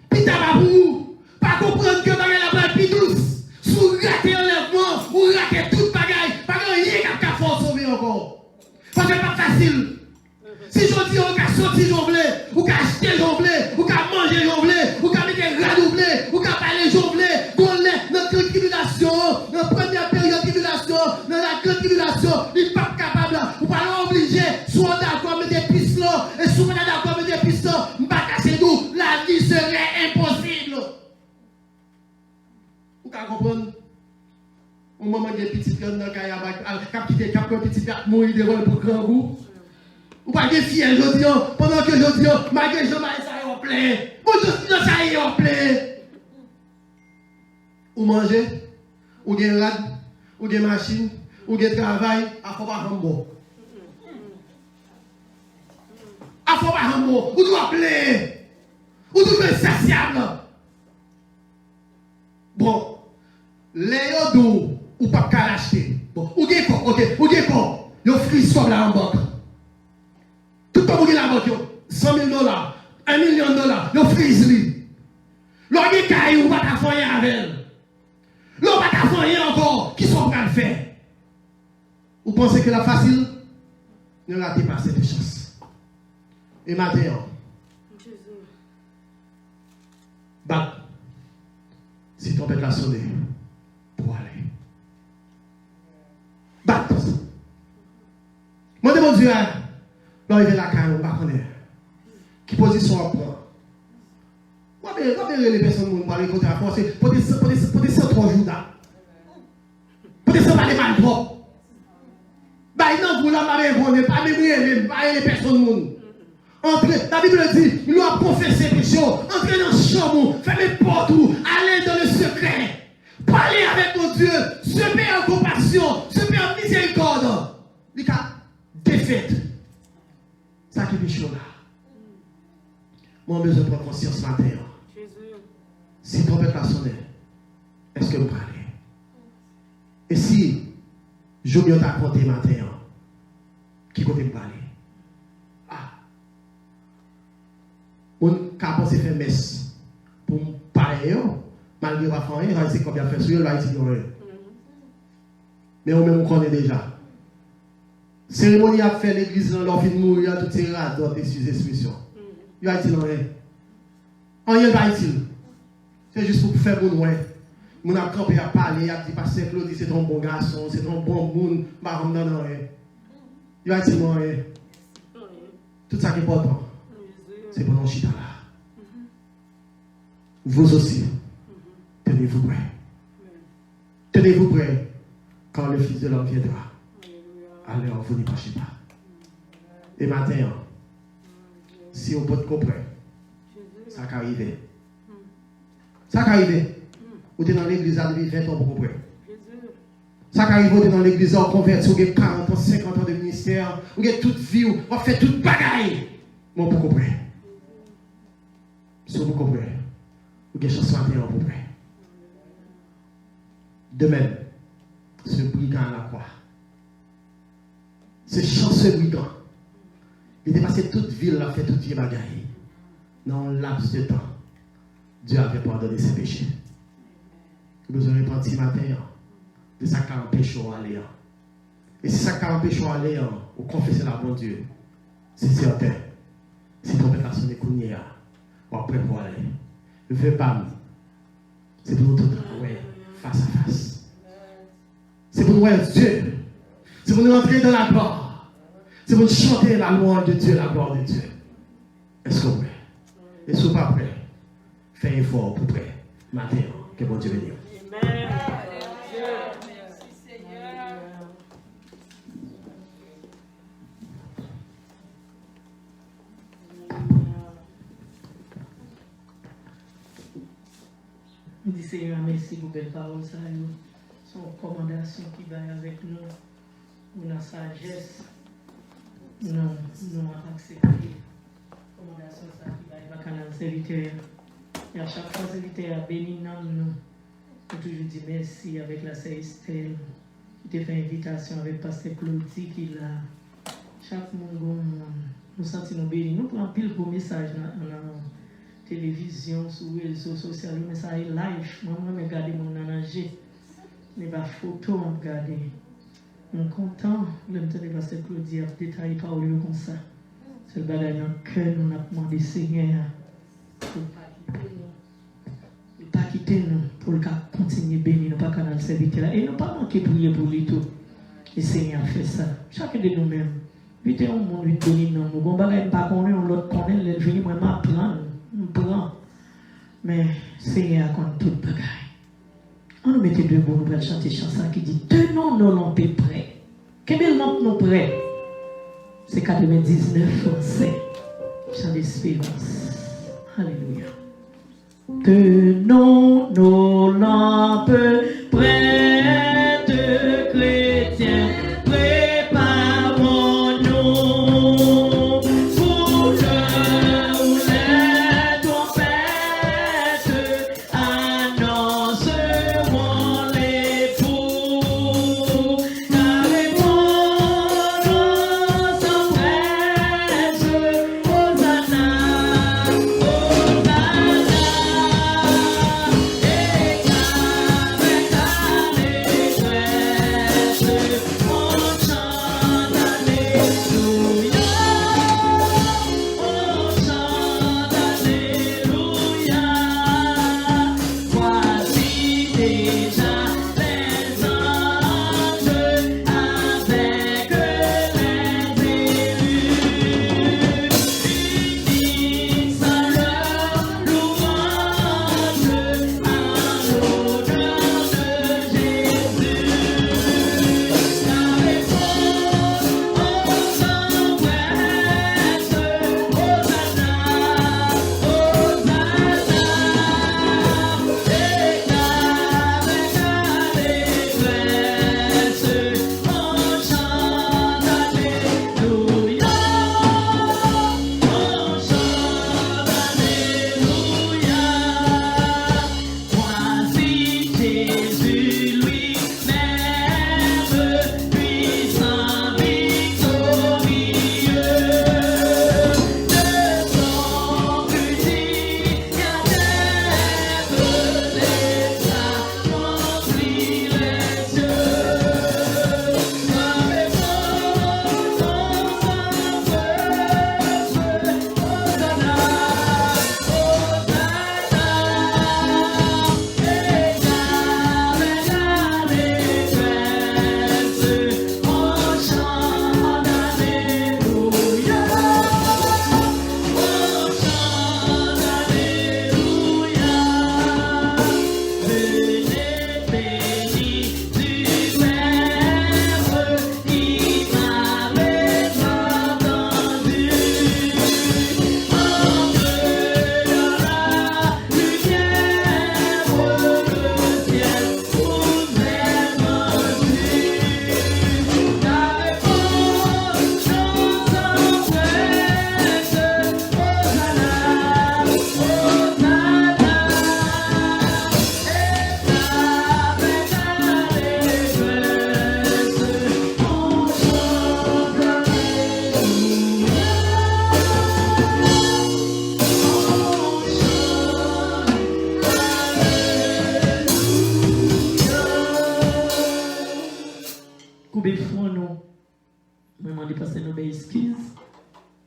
Puis t'as pas pour pas comprendre que bagaille la place plus douce. Sous rater enlèvement, ou rater toute bagaille, pas rien qui a fait sauver encore. Parce que c'est pas facile. Si je dis, on a sorti jonglé, ou qu'à acheter jonglé, ou qu'à manger jonglé, ou qu'à mettre radoublé, ou qu'à parler jonglé, qu'on est notre Au moment où les petits gars dans le cas, cap petit gars mourir devant pour grand goût. Ou pas de fier, je dis, pendant que je dis, malgré que je m'aille, ça y est en plein. Moi, je dis, ça y est en plein. Ou manger, ou gen rad, ou gen machine, ou gen travail, à faut pas rambo. À faut pas rambo, ou doit plein. Ou doit insatiable. Bon, les yodo, ou pas qu'à l'acheter. Bon, ou gen quoi, ok, ou gen quoi, yo frise comme là en banque. Tout le monde qui la banque, $100 000, $1 million, yo frise lui. L'on caille ou pas ta foyer avec elle. L'on pas ta foyer encore, qui sont prêts à le faire. Vous pensez que la facile? Ne ratez pas cette chance. Et maintenant, bat, si trompette la sonné, pour aller. Bat. Moi, de mon Dieu, l'arrivée la caille, on va connaître. Qui position à prendre? Moi, les personnes qui parlent côté à force, pour des 103 jours là. Pour des 100 pas des mal propres. Bah, non, vous l'avez pas les personnes. Entrez, la Bible dit, il doit confesser les choses, entrez dans le chambre, fermez porte, allez dans le secret, parlez avec mon Dieu, se met en compassion, se met en miséricorde. Il a défaite. Ça qui est chaud là. Moi, je besoin de prendre conscience ce matin. Si trompette la sonne, est-ce que vous parlez? Et si je viens t'accomter matin, qui côté me parler? Ah. On a pensé faire messe pour me parler, malgré ma famille, il sait combien faire sur eux, il va ignorer. Mais on même connaît déjà. Cérémonie à faire l'église dans leur vie de mourir, toutes ces rares des expressions. Il va dire rien. Rien va dire. C'est juste pour faire bon ouais. Mon a campé à parler, a dit pasteur Claude, c'est un bon garçon, c'est un bon monde, bah on n'en rien. Il va dire rien. Tout ça qui est important, c'est pour nous chita là. Vous aussi, tenez-vous prêts. Tenez-vous prêts quand le Fils de l'homme viendra. Allez, vous n'y marchez pas. Et maintenant, si on peut comprendre, ça va arriver. Ça va arriver. Vous êtes dans l'église à 20 ans pour comprendre. Ça va arriver, vous êtes dans l'église à convertir, vous avez 40 ans, 50 ans de ministère, vous avez toute vie, vous avez fait toute bagaille. Moi, pour comprendre. Si vous comprenez, vous avez chance matin pour comprendre. De même, ce brigand à la croix. Ce chanceux brigand, il était passé toute ville, il a fait toute vie bagaille. Dans un laps de temps, Dieu avait pardonné ses péchés. Vous besoin de repentir matin de ça qui empêche à aller. Et si ça qui empêche à aller, vous confessez la bonne Dieu. C'est certain. Si ton père sonne les ou après pour aller. Le fait pas. C'est pour nous tout face à face. C'est pour nous voir Dieu. C'est pour nous entrer dans la gloire. C'est pour nous chanter la louange de Dieu, la gloire de Dieu. Est-ce que vous prêt? Et si vous pas prêt, faites un effort pour prêt. Matin, que bon Dieu bénisse. Amen. Merci Seigneur. Nous disons Seigneur, merci pour belle parole. Ça son recommandation qui va avec nous. Pour la sagesse. Nous avons accepté. Recommandation ça qui va avec canal serviteur. Et à chaque fois, serviteur a béni nous. Je toujours dit merci avec la sœur Estelle qui t'a fait invitation avec pasteur Claudie qui l'a. Chaque monde, nous sentons bénis. Nous prenons pile pour message dans la télévision, sur les réseaux sociaux, mais ça est live. Moi, je regarde mon anager. Mais ma photo, je regarde. Je suis content de me tenir pasteur Claudie à détailler par au lieu comme ça. C'est le bagage dans le cœur, nous avons demandé Seigneur pour pas quitter nous pour continuer à bénir nous, pas canal serviteur là. Et nous pas manquer prier pour lui tout. Et Seigneur fait ça. Chacun de nous-mêmes. Vite on monde vite bénir nous. Nous bon bagage pas connaît, on l'autre connaît, le venir moi m'apprendre, me prend. Mais Seigneur compte tout bagage. On nous mettait debout, nous allons chanter chanson qui dit tenons nos lampes prêts. Quelle belle lampe nous prêts? C'est 99 français. Chant d'espérance. Alléluia. Tenons nos lampes prêtes, chrétiens, préparons-nous pour l'heure où les trompettes annonceront l'époux. Car les morts s'empressent, Hosanna, Hosanna.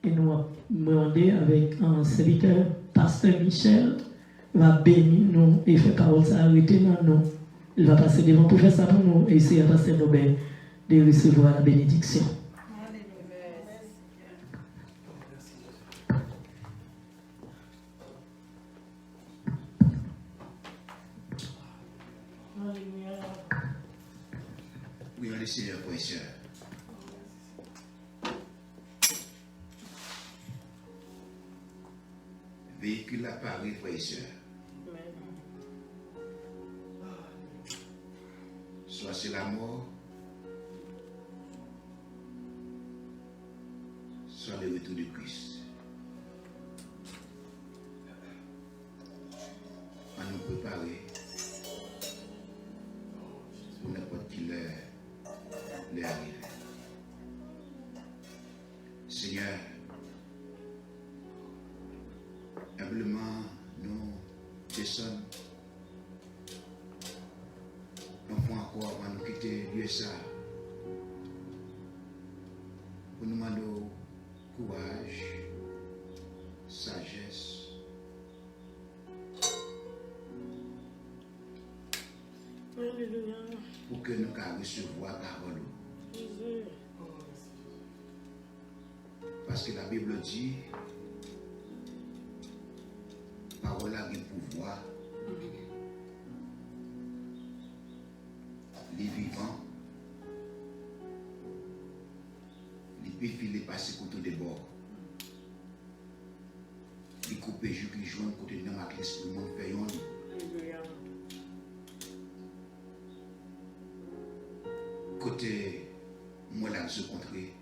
Et nous demander avec un serviteur, pasteur Michel, va bénir nous et faire parole ça arrêter dans nous. Il va passer devant pour faire ça pour nous et essayer à passer nos bains de recevoir la bénédiction. Oui, on est Seigneur, frères et sœurs. Véhicule à Paris, frères et sœurs. Soit c'est la mort, soit le retour de Christ. On nous préparer pour n'importe qui leur arrive. Seigneur, humblement nous descendons. Nous pouvons encore avant nous quitter lieu ça. Pour nous demander courage, sagesse. Pour que nous puissions recevoir la parole. Parce que la Bible dit, parole a un pouvoir. puis il est passé contre des bords. Il coupe les joues, il joue un côté de ma classe pour le monde payant. Côté moi là se contrer.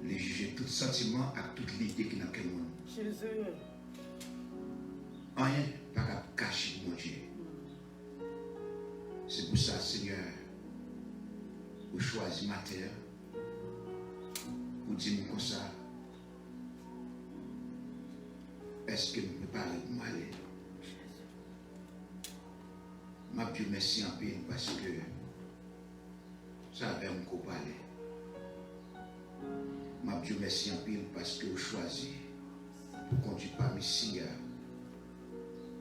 Les juger tout sentiment à toute l'idée qui n'a qu'un monde. Rien pas qu'à cacher mon Dieu. C'est pour ça, Seigneur, vous choisissez ma terre, vous dites comme ça, est-ce que vous pouvez parler pour m'aller? Ma Dieu, merci en paix parce que ça avait un coup parler. Ma Dieu, merci en paix parce que vous choisissez pour conduire parmi ici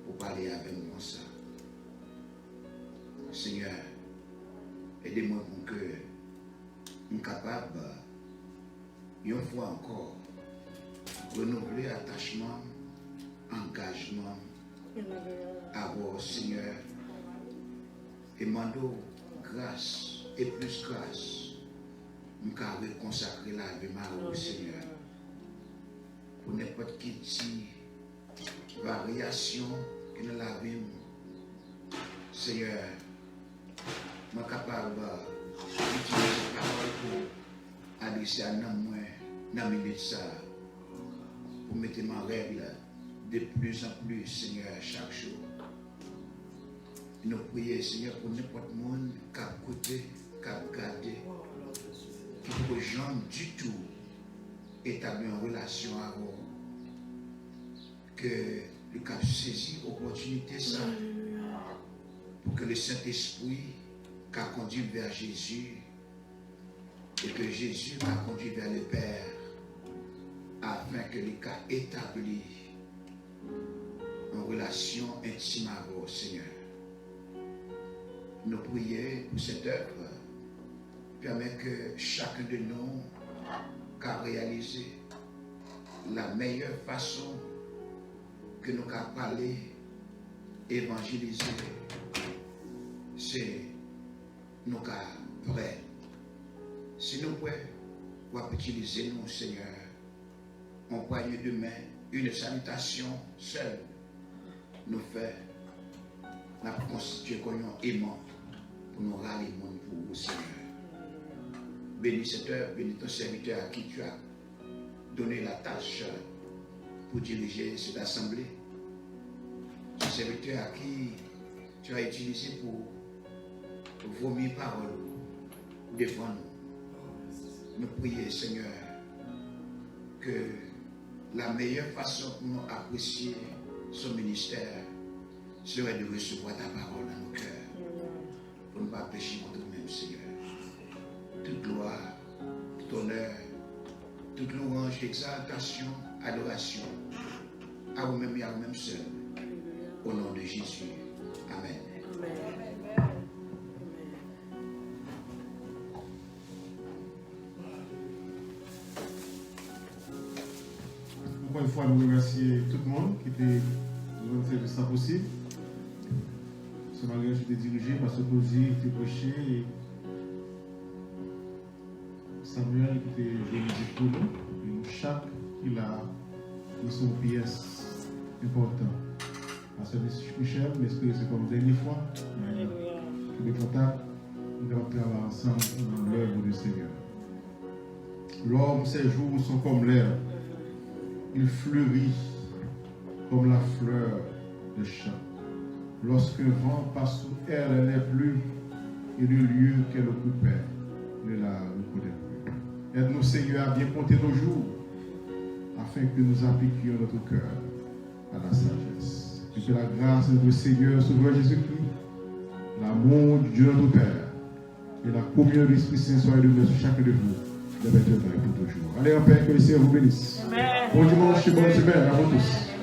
pour parler avec nous comme ça. Seigneur, aidez-moi pour que nous soyons capables, une fois encore, renouveler attachement, engagement à vous, Seigneur, et demandons grâce et plus grâce, nous pouvons consacrer la vie à vous, Seigneur, pour n'importe quelle variation que nous l'avons, Seigneur. Je suis capable d'utiliser la parole pour adresser à nous, dans le milieu de ça, pour mettre ma règle de plus en plus, Seigneur, chaque jour. Nous prions, Seigneur, pour n'importe qui qui a écouté, qui a regardé, qui ne peut jamais du tout établir une relation avec vous, que le cap saisi l'opportunité ça. Pour que le Saint-Esprit qu'a conduit vers Jésus et que Jésus qu'a conduit vers le Père afin que le cas établi en relation intime avec vous, Seigneur. Nous prions pour cette œuvre, permet que chacun de nous qu'a réalisé la meilleure façon que nous qu'a parlé, évangéliser. C'est nos cas prêts. Si nous pouvons utiliser nous, Seigneur, en poignée de main, une salutation seule, nous fait, nous constituer comme un aimant pour nous rallier pour vous, Seigneur. Bénis cette heure, bénis ton serviteur à qui tu as donné la tâche pour diriger cette assemblée. Ton serviteur à qui tu as utilisé pour vomir parole devant nous. Nous prions, Seigneur, que la meilleure façon pour nous apprécier son ministère serait de recevoir ta parole dans nos cœurs, pour ne pas pécher contre nous-mêmes, Seigneur. Toute gloire, tout honneur, toute louange, exaltation, adoration, à vous-même et à vous-même seul, au nom de Jésus. Amen. Encore une fois, nous remercions tout le monde qui était dans le service possible. Ce mariage était dirigé par ce Cosy, qui était prêché, et Samuel qui était joué pour nous. Et nous, chaque il a son pièce importante. À ce Michel, mais est-ce que c'est comme la dernière fois? Que les contacts, nous devons travailler ensemble dans l'œuvre du Seigneur. L'homme, ses jours sont comme l'herbe. Il fleurit comme la fleur de champ. Lorsque le vent passe sous elle, elle n'est plus, et le lieu qu'elle occupait ne la reconnaît plus. Aide-nous, Seigneur, à bien compter nos jours, afin que nous appliquions notre cœur à la sagesse. Et que la grâce de notre Seigneur, Sauveur Jésus-Christ, l'amour du Dieu notre Père, et la communion de l'Esprit Saint soit demeurée sur chacun de vous, de maintenant et pour toujours. Allez en paix, que le Seigneur vous bénisse. Bon dimanche et bonne semaine à vous tous.